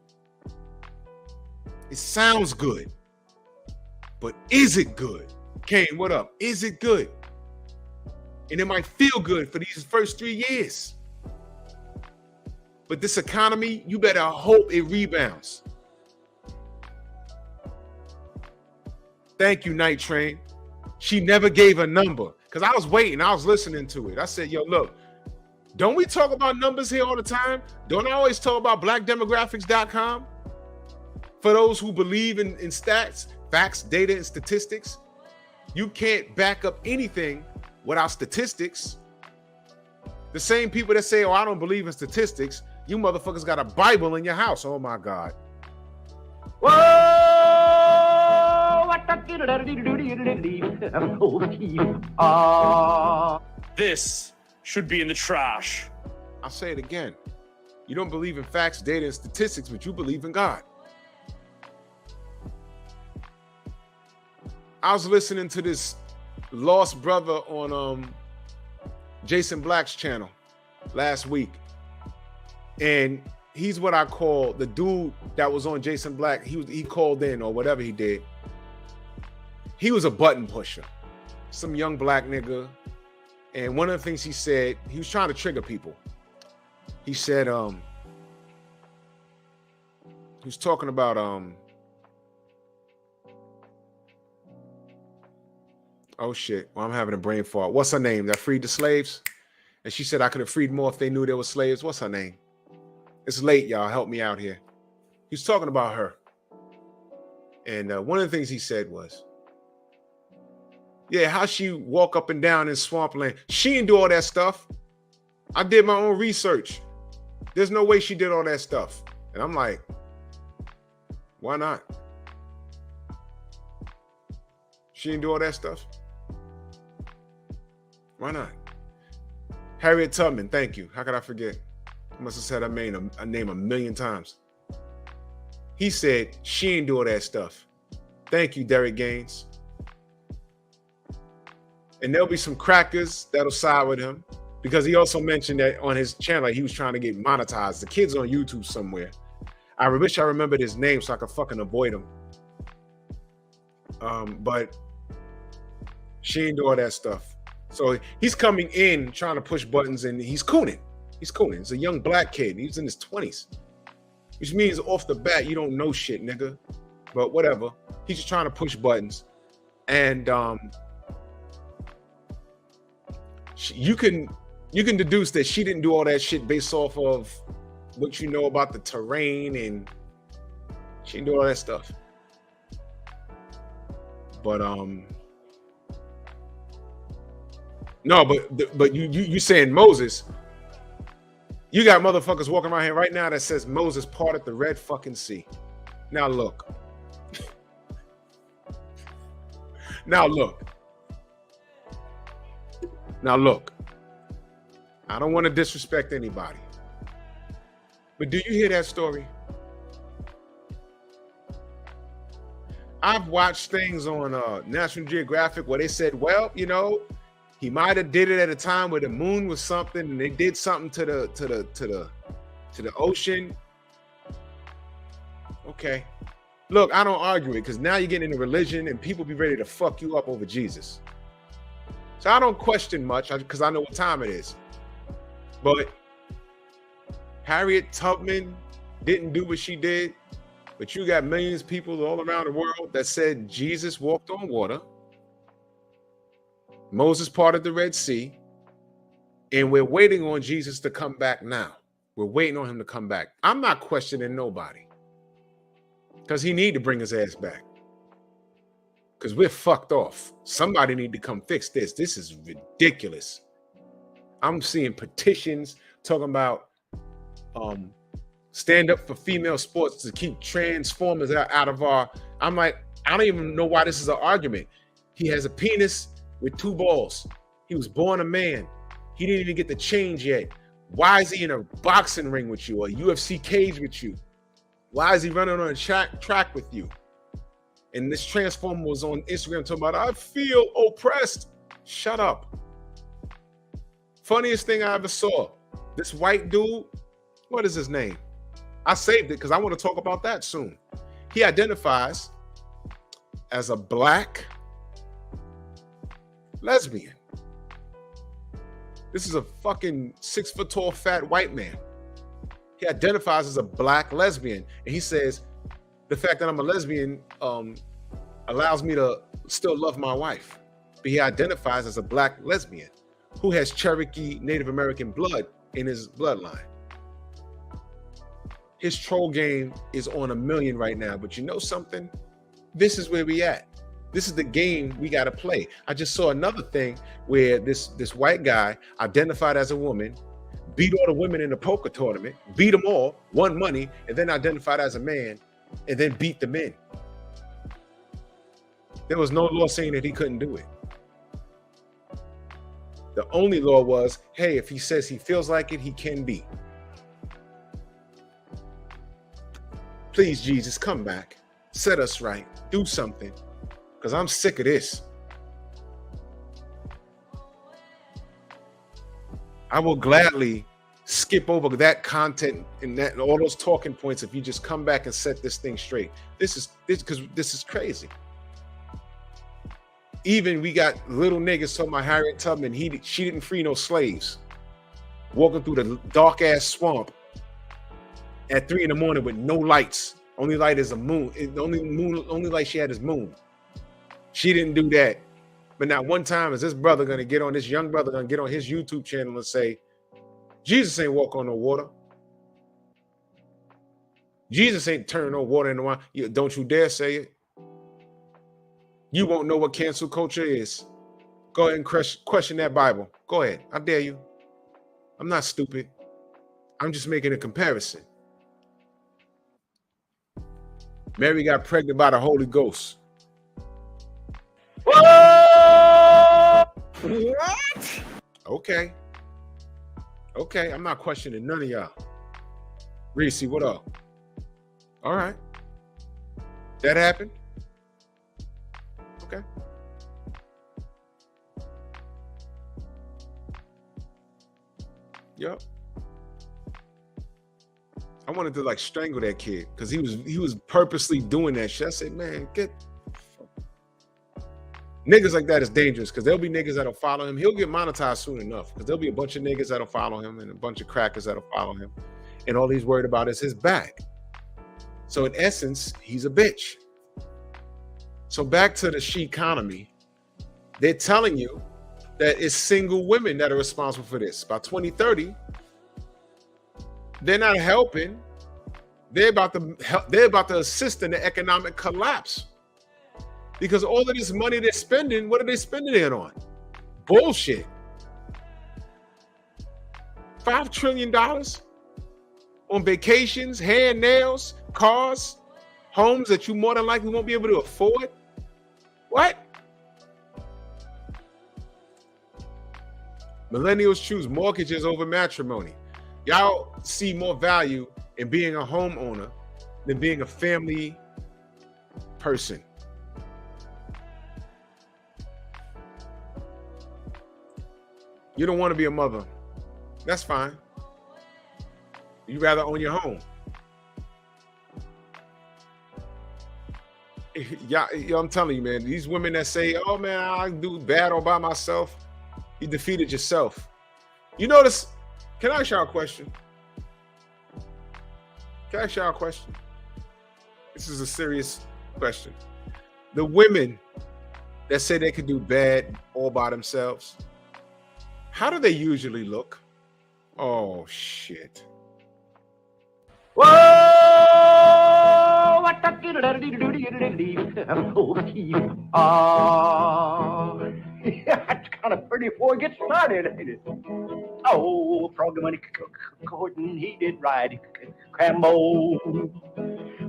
It sounds good. But is it good? Kane, what up? Is it good? And it might feel good for these first 3 years. But this economy, you better hope it rebounds. Thank you, Night Train. She never gave a number. Because I was waiting. I was listening to it. I said, yo, look, don't we talk about numbers here all the time? Don't I always talk about blackdemographics.com? For those who believe in stats, facts, data, and statistics, you can't back up anything without statistics. The same people that say, oh, I don't believe in statistics, you motherfuckers got a Bible in your house. Oh, my God. Whoa! This should be in the trash. I'll say it again. You don't believe in facts, data, and statistics, but you believe in God. I was listening to this Lost Brother on Jason Black's channel last week. And he's what I call the dude that was on Jason Black. He called in or whatever he did. He was a button pusher, some young black nigga. And one of the things he said, he was trying to trigger people. He said, he was talking about, oh shit, well, I'm having a brain fart. What's her name that freed the slaves? And she said, I could have freed more if they knew they were slaves. What's her name? It's late, y'all. Help me out here. He was talking about her. And one of the things he said was, Yeah, how she walk up and down in swampland. She didn't do all that stuff. I did my own research. There's no way she did all that stuff. And I'm like, why not? She didn't do all that stuff. Why not? Harriet Tubman, thank you. How could I forget? I must have said her name a million times. He said she ain't do all that stuff. Thank you, Derek Gaines. And there'll be some crackers that'll side with him because he also mentioned that on his channel he was trying to get monetized. The kid's on YouTube somewhere. I wish I remembered his name so I could fucking avoid him. But she ain't do all that stuff. So he's coming in trying to push buttons and he's cooning. He's cooning. He's a young black kid. He's in his 20s, which means off the bat you don't know shit, nigga. But whatever. He's just trying to push buttons, and you can deduce that she didn't do all that shit based off of what you know about the terrain, and she didn't do all that stuff. But no, but you saying Moses? You got motherfuckers walking around here right now that says Moses parted the Red fucking Sea. Now look. Now look. I don't want to disrespect anybody. But do you hear that story? I've watched things on National Geographic where they said, well, you know, he might have did it at a time where the moon was something and they did something to the ocean. Okay. Look, I don't argue it because now you're getting into religion and people be ready to fuck you up over Jesus. So I don't question much because I know what time it is. But Harriet Tubman didn't do what she did, but you got millions of people all around the world that said Jesus walked on water. Moses parted the Red Sea, and we're waiting on Jesus to come back now. We're waiting on him to come back. I'm not questioning nobody because he need to bring his ass back because we're fucked off. Somebody need to come fix this. This is ridiculous. I'm seeing petitions talking about stand up for female sports to keep transformers out of our. I'm like, I don't even know why this is an argument. He has a penis with 2 balls. He was born a man. He didn't even get the change yet. Why is he in a boxing ring with you or a UFC cage with you? Why is he running on a track with you? And this transformer was on Instagram talking about, I feel oppressed. Shut up. Funniest thing I ever saw. This white dude, what is his name? I saved it because I want to talk about that soon. He identifies as a black lesbian. This is a fucking 6 foot tall fat white man. He identifies as a black lesbian. And he says, the fact that I'm a lesbian allows me to still love my wife. But he identifies as a black lesbian who has Cherokee Native American blood in his bloodline. His troll game is on 1 million right now. But you know something? This is where we at. This is the game we got to play. I just saw another thing where this white guy identified as a woman, beat all the women in the poker tournament, beat them all, won money, and then identified as a man, and then beat the men. There was no law saying that he couldn't do it. The only law was, hey, if he says he feels like it, he can be. Please, Jesus, come back. Set us right. Do something. Because I'm sick of this. I will gladly skip over that content and all those talking points if you just come back and set this thing straight. This is crazy. Even we got little niggas talking about Harriet Tubman. She didn't free no slaves. Walking through the dark ass swamp at 3 a.m. with no lights. Only light is a moon. The only light she had is moon. She didn't do that. But not one time is this young brother gonna get on his YouTube channel and say, Jesus ain't walk on no water. Jesus ain't turn no water into wine. Don't you dare say it. You won't know what cancel culture is. Go ahead and question that Bible. Go ahead. I dare you. I'm not stupid. I'm just making a comparison. Mary got pregnant by the Holy Ghost. Whoa! What? Okay. Okay, I'm not questioning none of y'all. Reese, what up? All right. That happened? Okay. Yep. I wanted to like strangle that kid because he was purposely doing that shit. I said, man, get niggas like that is dangerous because there'll be niggas that'll follow him. He'll get monetized soon enough because there'll be a bunch of niggas that'll follow him and a bunch of crackers that'll follow him. And all he's worried about is his back. So in essence, he's a bitch. So back to the SHEconomy, they're telling you that it's single women that are responsible for this. By 2030, they're not helping. They're about to help. They're about to assist in the economic collapse because all of this money they're spending, what are they spending it on? Bullshit. $5 trillion on vacations, hair and nails, cars, homes that you more than likely won't be able to afford. What? Millennials choose mortgages over matrimony. Y'all see more value in being a homeowner than being a family person. You don't want to be a mother. That's fine. You'd rather own your home. Yeah, I'm telling you, man, these women that say, oh man, I do bad all by myself, you defeated yourself. You notice, can I ask y'all a question? Can I ask y'all a question? This is a serious question. The women that say they could do bad all by themselves, how do they usually look? Oh, shit. Whoa! What the it's kind of pretty before it gets started, ain't it? Oh, frog money courting, he did ride Crambo.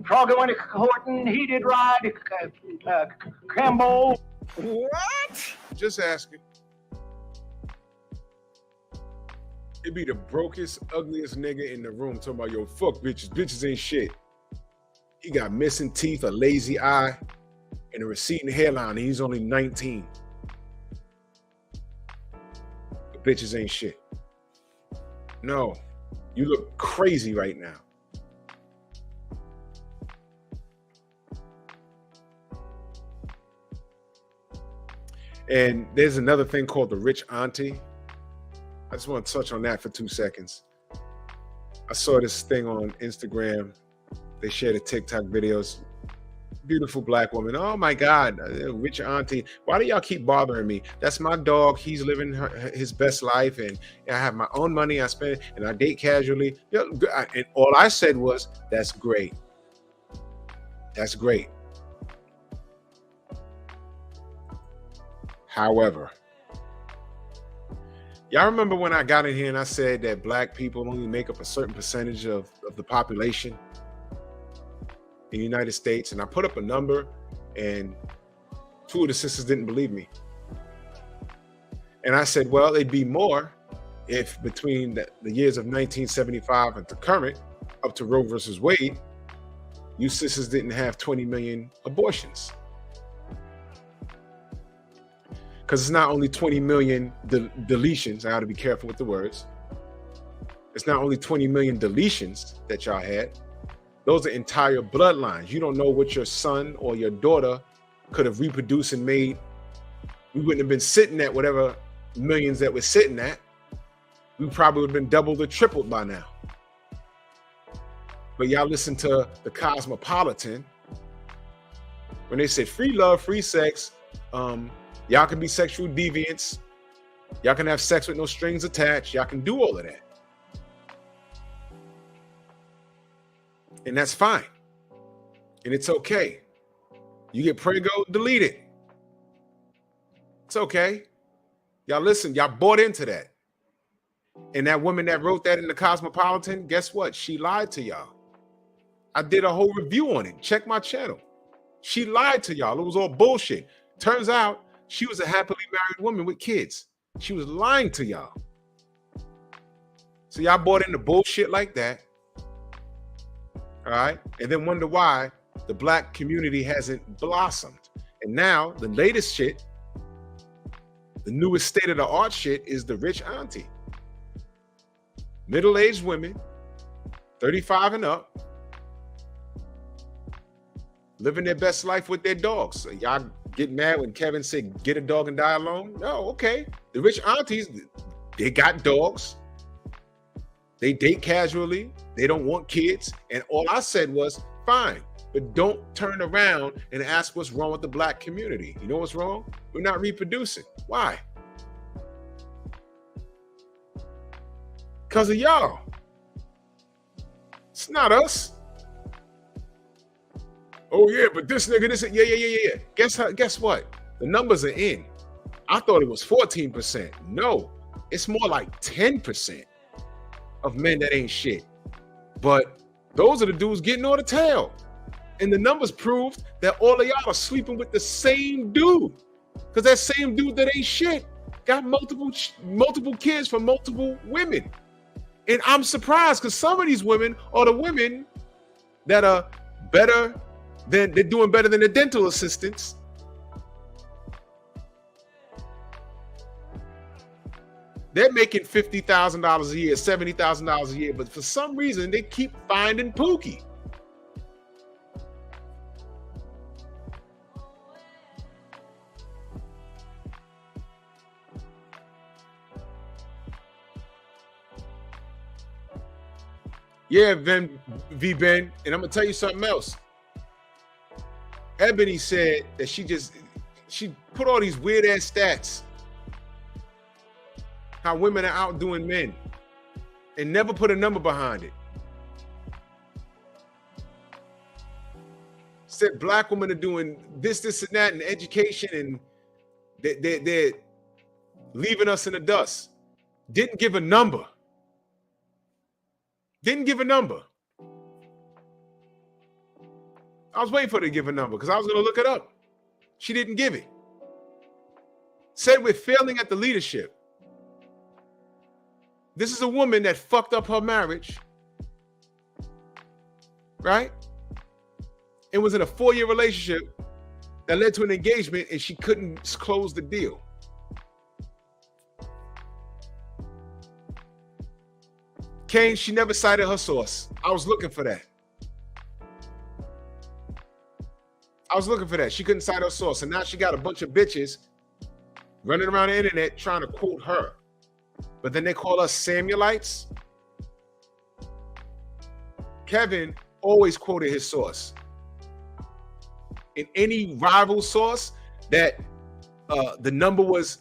Frog money courting, he did ride Crambo. What? Just asking. It'd be the brokest, ugliest nigga in the room talking about, yo, fuck bitches. Bitches ain't shit. He got missing teeth, a lazy eye, and a receding hairline, and he's only 19. The bitches ain't shit. No, you look crazy right now. And there's another thing called the rich auntie. I just want to touch on that for 2 seconds. I saw this thing on Instagram. They shared a TikTok videos. Beautiful black woman. Oh my God, rich auntie. Why do y'all keep bothering me? That's my dog. He's living his best life, and I have my own money. I spend, and I date casually. And all I said was, "That's great. That's great." However, y'all remember when I got in here and I said that black people only make up a certain percentage of the population in the United States, and I put up a number, and 2 of the sisters didn't believe me. And I said, well, it'd be more if between the years of 1975 and to current, up to Roe versus Wade, you sisters didn't have 20 million abortions. Because it's not only 20 million deletions. I got to be careful with the words. It's not only 20 million deletions that y'all had. Those are entire bloodlines. You don't know what your son or your daughter could have reproduced and made. We wouldn't have been sitting at whatever millions that we're sitting at. We probably would have been doubled or tripled by now. But y'all listen to the Cosmopolitan. When they said free love, free sex, y'all can be sexual deviants. Y'all can have sex with no strings attached. Y'all can do all of that. And that's fine. And it's okay. You get prego, delete it. It's okay. Y'all listen, y'all bought into that. And that woman that wrote that in the Cosmopolitan, guess what? She lied to y'all. I did a whole review on it. Check my channel. She lied to y'all. It was all bullshit. Turns out she was a happily married woman with kids. She was lying to y'all. So y'all bought into bullshit like that. All right. And then wonder why the black community hasn't blossomed. And now the latest shit, the newest state of the art shit is the rich auntie. Middle-aged women, 35 and up, living their best life with their dogs. So y'all get mad when Kevin said, get a dog and die alone? No, okay. The rich aunties, they got dogs. They date casually. They don't want kids. And all I said was, fine, but don't turn around and ask what's wrong with the black community. You know what's wrong? We're not reproducing. Why? Because of y'all. It's not us. Oh yeah, but this nigga, this, yeah. Guess what? The numbers are in. I thought it was 14%. No, it's more like 10% of men that ain't shit. But those are the dudes getting all the tail. And the numbers proved that all of y'all are sleeping with the same dude. Because that same dude that ain't shit got multiple kids from multiple women. And I'm surprised because some of these women are the women that are better than, they're doing better than the dental assistants. They're making $50,000 a year, $70,000 a year, but for some reason they keep finding Pookie. Yeah, Ben, and I'm gonna tell you something else. Ebony said that she put all these weird ass stats. How women are outdoing men and never put a number behind it. Said black women are doing this, and that in education, and they're leaving us in the dust. Didn't give a number. Didn't give a number. I was waiting for her to give a number because I was going to look it up. She didn't give it. Said we're failing at the leadership. This is a woman that fucked up her marriage, right? And was in a 4-year relationship that led to an engagement and she couldn't close the deal. Kane, she never cited her source. I was looking for that. She couldn't cite her source. And now she got a bunch of bitches running around the internet trying to quote her. But then they call us Samuelites. Kevin always quoted his source. In any rival source that the numbers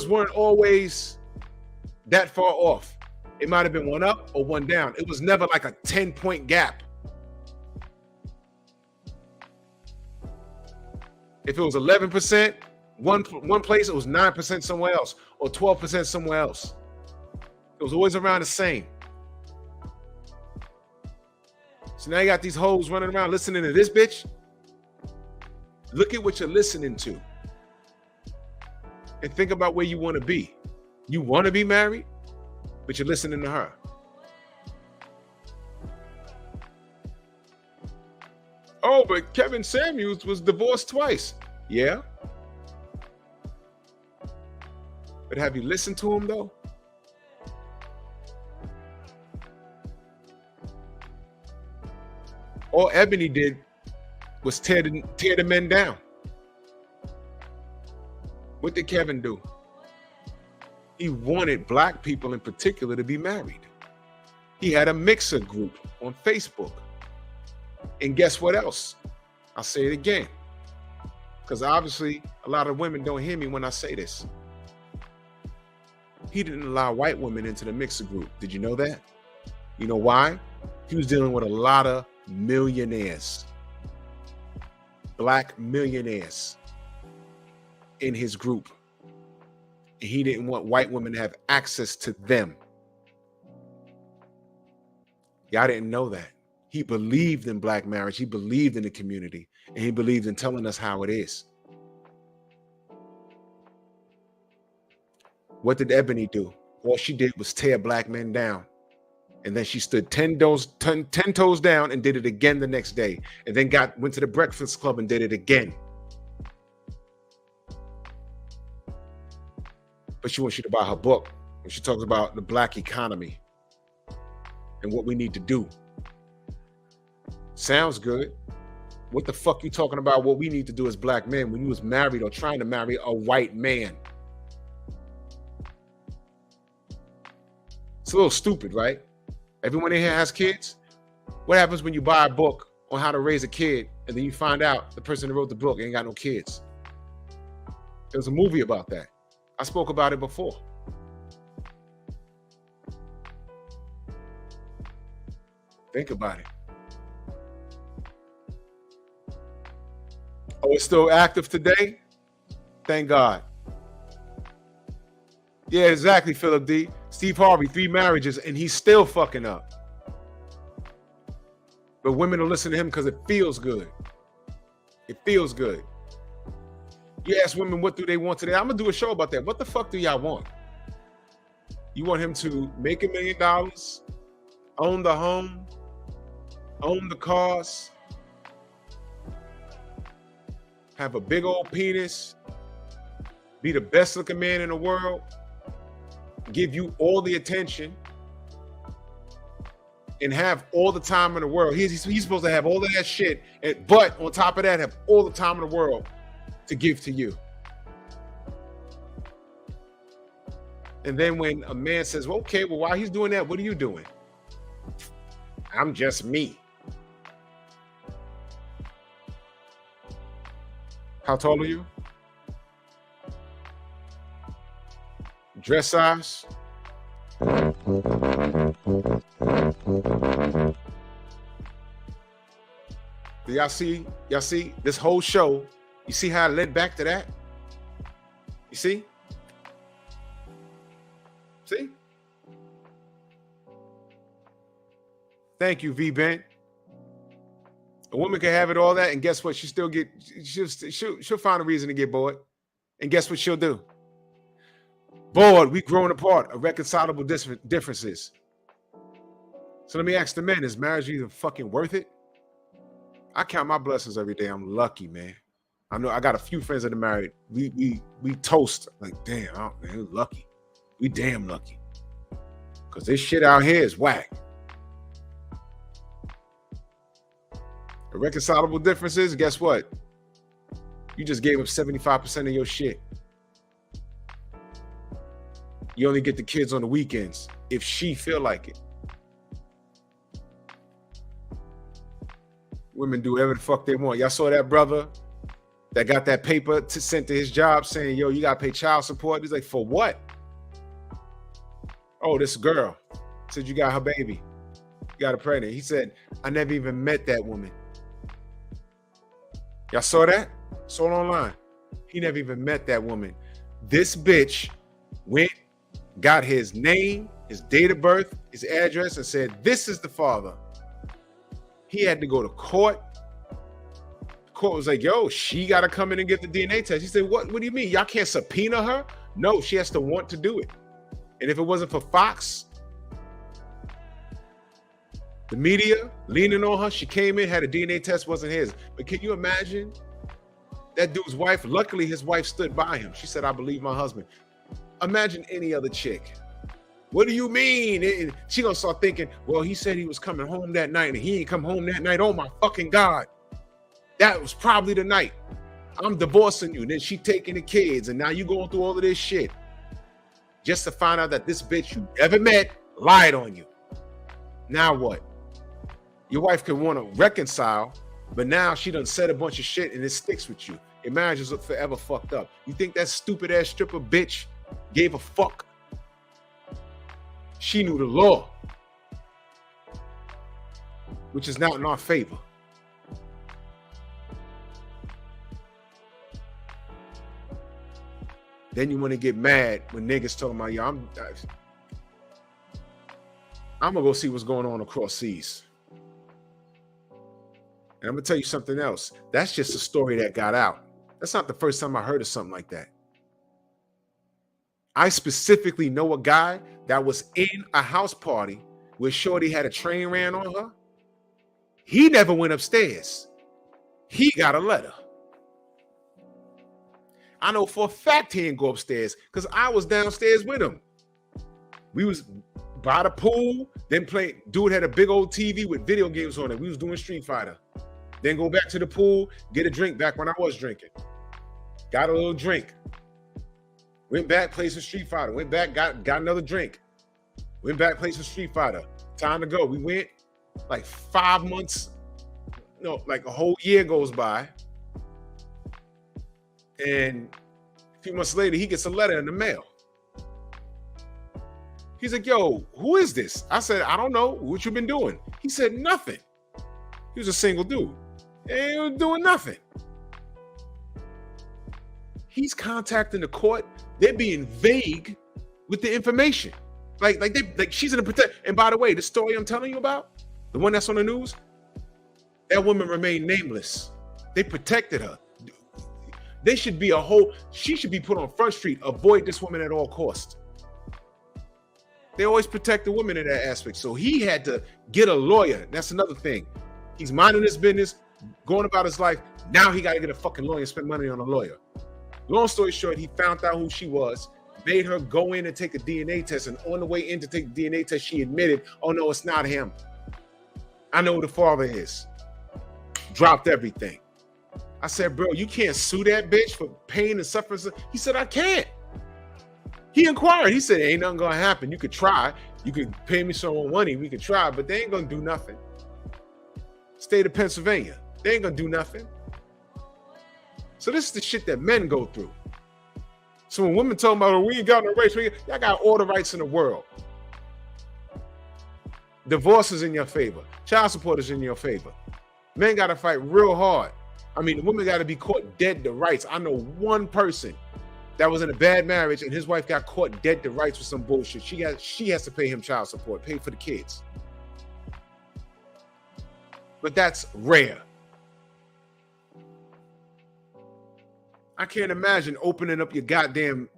weren't always that far off. It might have been one up or one down. It was never like a 10-point gap. If it was 11%, one place, it was 9% somewhere else, or 12% somewhere else. It was always around the same. So now you got these hoes running around listening to this bitch. Look at what you're listening to. And think about where you want to be. You want to be married, but you're listening to her. Oh, but Kevin Samuels was divorced twice. Yeah. But have you listened to him though? All Ebony did was tear the men down. What did Kevin do? He wanted black people in particular to be married. He had a mixer group on Facebook. And guess what else? I'll say it again. Because obviously a lot of women don't hear me when I say this. He didn't allow white women into the mixer group. Did you know that? You know why? He was dealing with a lot of millionaires. Black millionaires in his group. And he didn't want white women to have access to them. Y'all didn't know that. He believed in black marriage. He believed in the community. And he believed in telling us how it is. What did Ebony do? All she did was tear black men down. And then she stood 10 toes down and did it again the next day. And then went to the Breakfast Club and did it again. But she wants you to buy her book. And she talks about the black economy and what we need to do. Sounds good. What the fuck you talking about what we need to do as black men when you was married or trying to marry a white man? It's a little stupid, right? Everyone in here has kids. What happens when you buy a book on how to raise a kid and then you find out the person who wrote the book ain't got no kids? There's a movie about that. I spoke about it before. Think about it. Oh, it's still active today? Thank God. Yeah, exactly, Philip D. Steve Harvey, 3 marriages, and he's still fucking up. But women will listen to him because it feels good. It feels good. You ask women what do they want today. I'm going to do a show about that. What the fuck do y'all want? You want him to make $1 million, own the home, own the cars, have a big old penis, be the best looking man in the world, give you all the attention, and have all the time in the world. He's supposed to have all of that shit, but on top of that, have all the time in the world to give to you. And then when a man says, well, okay, well, while he's doing that, what are you doing? I'm just me. How tall are you? Dress size? Do y'all see this whole show? You see how it led back to that? You see? See? Thank you, V-Ben. A woman can have it all that, and guess what? She'll find a reason to get bored. And guess what she'll do? Bored, we growing apart, irreconcilable differences. So let me ask the men, is marriage even fucking worth it? I count my blessings every day. I'm lucky, man. I know I got a few friends that are married. We toast like, damn, man, we're lucky. We damn lucky. Because this shit out here is whack. Irreconcilable differences, guess what? You just gave up 75% of your shit. You only get the kids on the weekends if she feel like it. Women do whatever the fuck they want. Y'all saw that brother that got that paper sent to his job saying, yo, you got to pay child support. He's like, for what? Oh, this girl said you got her baby. You got her pregnant. He said, I never even met that woman. Y'all saw that? Saw it online. He never even met that woman. This bitch went, got his name, his date of birth, his address, and said, this is the father. He had to go to court. The court was like, yo, she got to come in and get the DNA test. He said, what do you mean? Y'all can't subpoena her? No, she has to want to do it. And if it wasn't for Fox, the media leaning on her, she came in, had a DNA test, wasn't his. But can you imagine that dude's wife? Luckily, his wife stood by him. She said, I believe my husband. Imagine any other chick. What do you mean? And she gonna start thinking, well, he said he was coming home that night and he ain't come home that night. Oh my fucking God. That was probably the night. I'm divorcing you. And then she taking the kids and now you going through all of this shit just to find out that this bitch you never met lied on you. Now what? Your wife could want to reconcile, but now she done said a bunch of shit and it sticks with you. Your marriage is forever fucked up. You think that stupid ass stripper bitch gave a fuck? She knew the law, which is not in our favor. Then you want to get mad when niggas talking about, yo, I'm gonna go see what's going on across seas. And I'm gonna tell you something else. That's just a story that got out. That's not the first time I heard of something like that. I specifically know a guy that was in a house party where Shorty had a train ran on her. He never went upstairs. He got a letter. I know for a fact he didn't go upstairs because I was downstairs with him. We was by the pool, then dude had a big old TV with video games on it. We was doing Street Fighter. Then go back to the pool, get a drink back when I was drinking. Got a little drink. Went back, played some Street Fighter. Went back, got another drink. Went back, played some Street Fighter. Time to go. We went like 5 months, no, like a whole year goes by. And a few months later, he gets a letter in the mail. He's like, yo, who is this? I said, I don't know. What you been doing? He said, nothing. He was a single dude. And he was doing nothing. He's contacting the court. They're being vague with the information. Like she's in a protect. And by the way, the story I'm telling you about, the one that's on the news, that woman remained nameless. They protected her. They should be she should be put on Front Street. Avoid this woman at all costs. They always protect the women in that aspect. So he had to get a lawyer. That's another thing. He's minding his business, going about his life. Now he got to get a fucking lawyer and spend money on a lawyer. Long story short, he found out who she was, made her go in and take a DNA test. And on the way in to take the DNA test, she admitted, oh no, it's not him. I know who the father is. Dropped everything. I said, bro, you can't sue that bitch for pain and suffering. He said, I can't. He inquired. He said, ain't nothing going to happen. You could try. You could pay me some more money. We could try, but they ain't going to do nothing. State of Pennsylvania. They ain't going to do nothing. So this is the shit that men go through. So when women talk about, oh, we ain't got no rights, y'all got all the rights in the world. Divorce is in your favor. Child support is in your favor. Men got to fight real hard. I mean, the women got to be caught dead to rights. I know one person that was in a bad marriage and his wife got caught dead to rights with some bullshit. She has to pay him child support, pay for the kids. But that's rare. I can't imagine opening up your goddamn,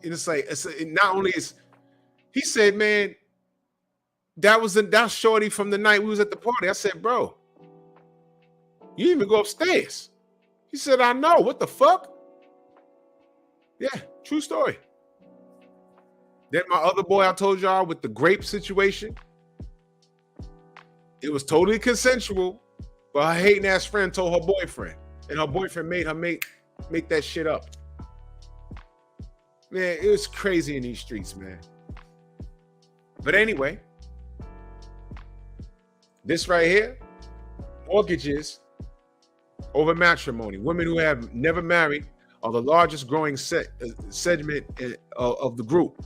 and it's like, not only is, he said, man, that's Shorty from the night we was at the party. I said, bro, you didn't even go upstairs. He said, I know, what the fuck? Yeah, true story. Then my other boy I told y'all with the grape situation, it was totally consensual, but her hating ass friend told her boyfriend, and her boyfriend made her make that shit up. Man, it was crazy in these streets, man. But anyway, this right here, mortgages over matrimony. Women who have never married are the largest growing segment of the group,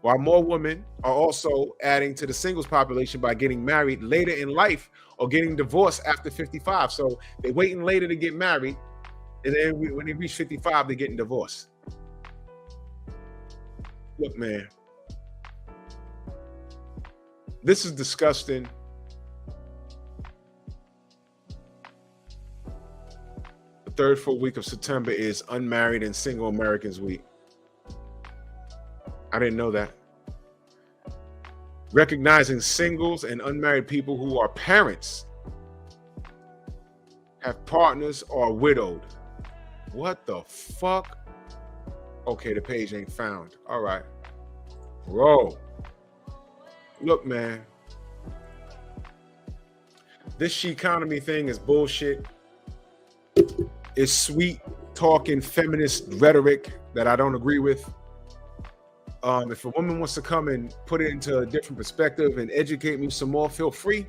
while more women are also adding to the singles population by getting married later in life or getting divorced after 55. So they're waiting later to get married, and then when they reach 55, they're getting divorced. Look, man, this is disgusting. The third full week of September is Unmarried and Single Americans Week. I didn't know that. Recognizing singles and unmarried people who are parents, have partners, or are widowed. What the fuck? Okay, the page ain't found. All right. Bro. Look, man. This SHEconomy thing is bullshit. It's sweet talking feminist rhetoric that I don't agree with. If a woman wants to come and put it into a different perspective and educate me some more, feel free.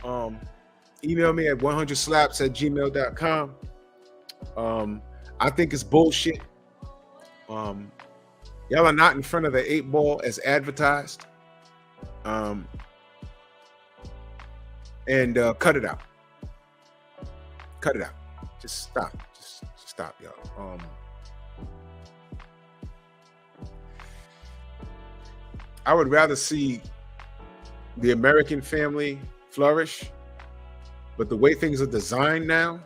Email me at 100slaps@gmail.com. I think it's bullshit. Y'all are not in front of the 8 ball as advertised. And cut it out. Cut it out. Just stop. Just stop, y'all. I would rather see the American family flourish, but the way things are designed now,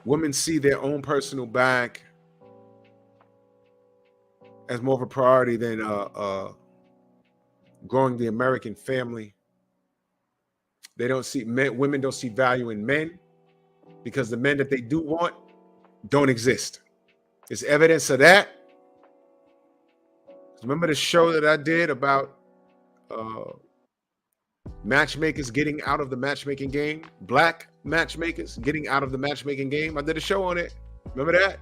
women see their own personal bag as more of a priority than growing the American family. They don't see women don't see value in men because the men that they do want don't exist. There's evidence of that. Remember the show that I did about matchmakers getting out of the matchmaking game? Black matchmakers getting out of the matchmaking game? I did a show on it. Remember that?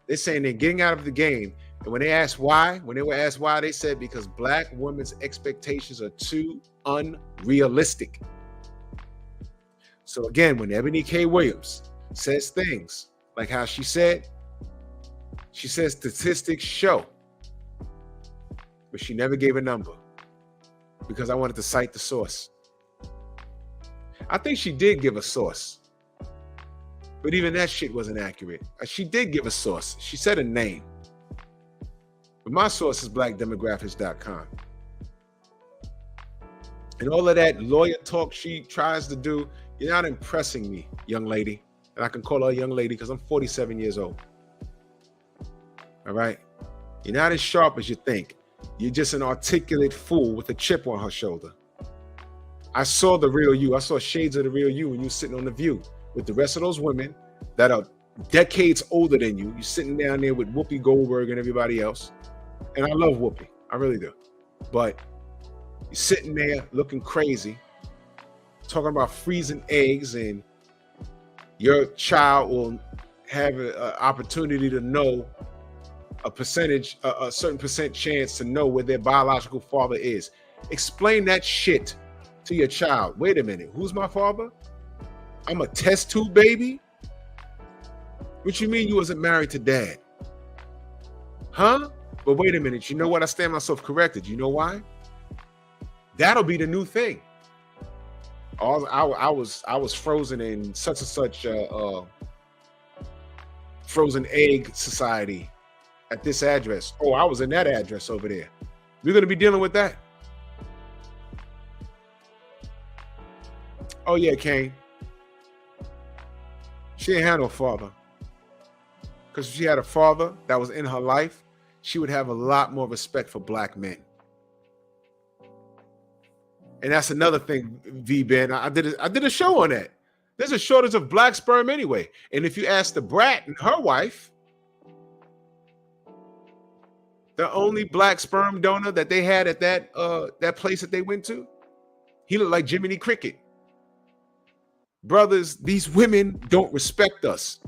They're saying they're getting out of the game. And when they asked why, they said because black women's expectations are too unrealistic. So again, when Ebony K. Williams says things like how she says statistics show, but she never gave a number because I wanted to cite the source. I think she did give a source, but even that shit wasn't accurate. She did give a source. She said a name. But my source is blackdemographics.com. And all of that lawyer talk she tries to do, you're not impressing me, young lady. And I can call her a young lady because I'm 47 years old. All right? You're not as sharp as you think. You're just an articulate fool with a chip on her shoulder. I saw the real you. I saw shades of the real you when you were sitting on The View with the rest of those women that are decades older than you. You're sitting down there with Whoopi Goldberg and everybody else. And I love Whoopi. I really do. But you're sitting there looking crazy, talking about freezing eggs, and your child will have an opportunity to know a certain percent chance to know where their biological father is. Explain that shit to your child. Wait a minute, who's my father? I'm a test tube baby? What you mean you wasn't married to dad? Huh? But wait a minute, you know what? I stand myself corrected. You know why? That'll be the new thing. I was frozen in such and such frozen egg society at this address. Oh, I was in that address over there. We're going to be dealing with that. Oh yeah, Kane. She ain't had no father. Because if she had a father that was in her life, she would have a lot more respect for black men. And that's another thing, V-Ben. I did a show on that. There's a shortage of black sperm anyway. And if you ask the brat and her wife, the only black sperm donor that they had at that place that they went to, he looked like Jiminy Cricket. Brothers, these women don't respect us.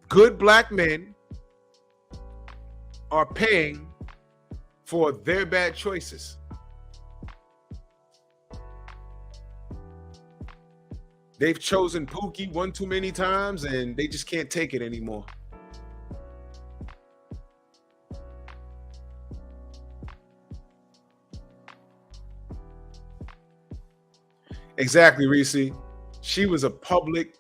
Good black men are paying for their bad choices. They've chosen Pookie one too many times and they just can't take it anymore. Exactly, Reese. She was a public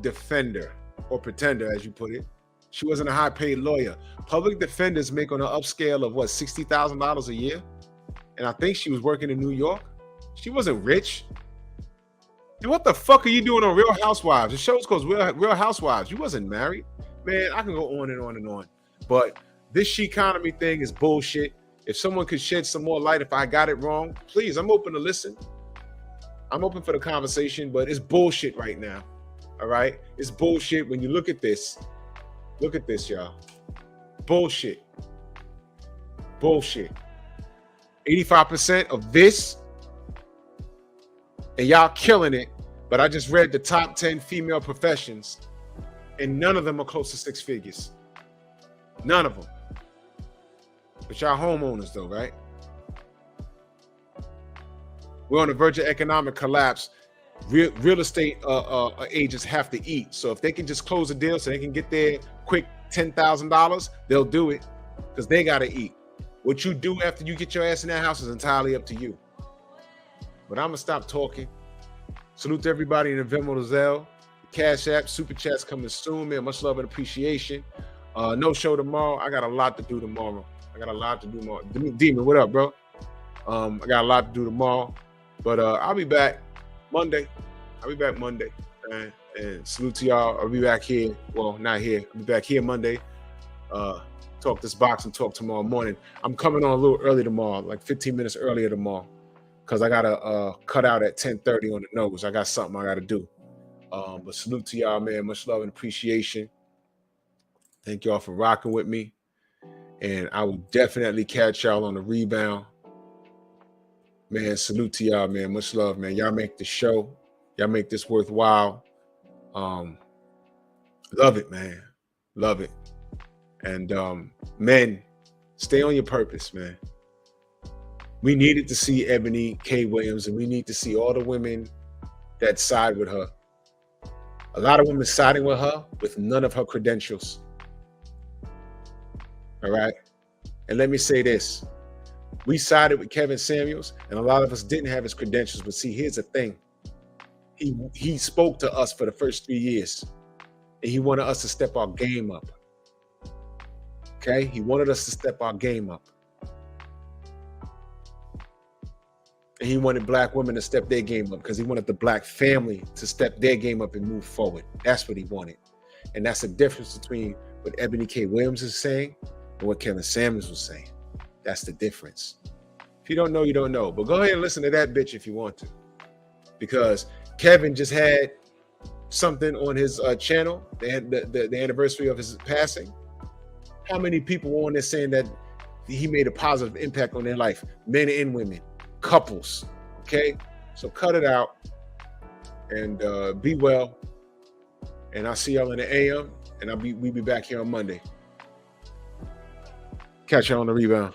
defender, or pretender, as you put it. She wasn't a high-paid lawyer. Public defenders make on an upscale of what, $60,000 a year? And I think she was working in New York. She wasn't rich. And what the fuck are you doing on Real Housewives? The show's called Real Housewives. You wasn't married. Man, I can go on and on and on. But this SHEconomy thing is bullshit. If someone could shed some more light if I got it wrong, please, I'm open to listen. I'm open for the conversation, but it's bullshit right now. All right? It's bullshit when you look at this. Look at this, y'all. Bullshit. Bullshit. 85% of this, and y'all killing it, but I just read the top 10 female professions, and none of them are close to six figures. None of them. But y'all homeowners, though, right? We're on the verge of economic collapse. Real estate agents have to eat. So if they can just close a deal so they can get their quick $10,000, they'll do it because they got to eat. What you do after you get your ass in that house is entirely up to you. But I'm going to stop talking. Salute to everybody in the Venmo, Zelle, Cash App, Super Chats coming soon, man. Much love and appreciation. No show tomorrow. I got a lot to do tomorrow. I got a lot to do tomorrow. Demon, what up, bro? I got a lot to do tomorrow, but I'll be back Monday. Man. And salute to y'all. I'll be back here. Well, not here. I'll be back here Monday. Talk this box and talk tomorrow morning. I'm coming on a little early tomorrow, like 15 minutes earlier tomorrow, because I gotta cut out at 10:30 on the nose. I got something I gotta do. But salute to y'all, man. Much love and appreciation. Thank y'all for rocking with me. And I will definitely catch y'all on the rebound. Man, salute to y'all, man. Much love, man. Y'all make the show. Y'all make this worthwhile. Love it, man. Love it. And men, stay on your purpose, man. We needed to see Ebony K. Williams, and we need to see all the women that side with her. A lot of women siding with her with none of her credentials. All right. And let me say this. We sided with Kevin Samuels, and a lot of us didn't have his credentials. But see, here's the thing. He spoke to us for the first 3 years, and he wanted us to step our game up. Okay? He wanted us to step our game up. And he wanted black women to step their game up because he wanted the black family to step their game up and move forward. That's what he wanted. And that's the difference between what Ebony K. Williams is saying and what Kevin Samuels was saying. That's the difference. If you don't know, you don't know. But go ahead and listen to that bitch if you want to. Because Kevin just had something on his channel. They had the anniversary of his passing. How many people were on there saying that he made a positive impact on their life? Men and women, couples. Okay? So cut it out and be well. And I'll see y'all in the AM. And we'll be back here on Monday. Catch y'all on the rebound.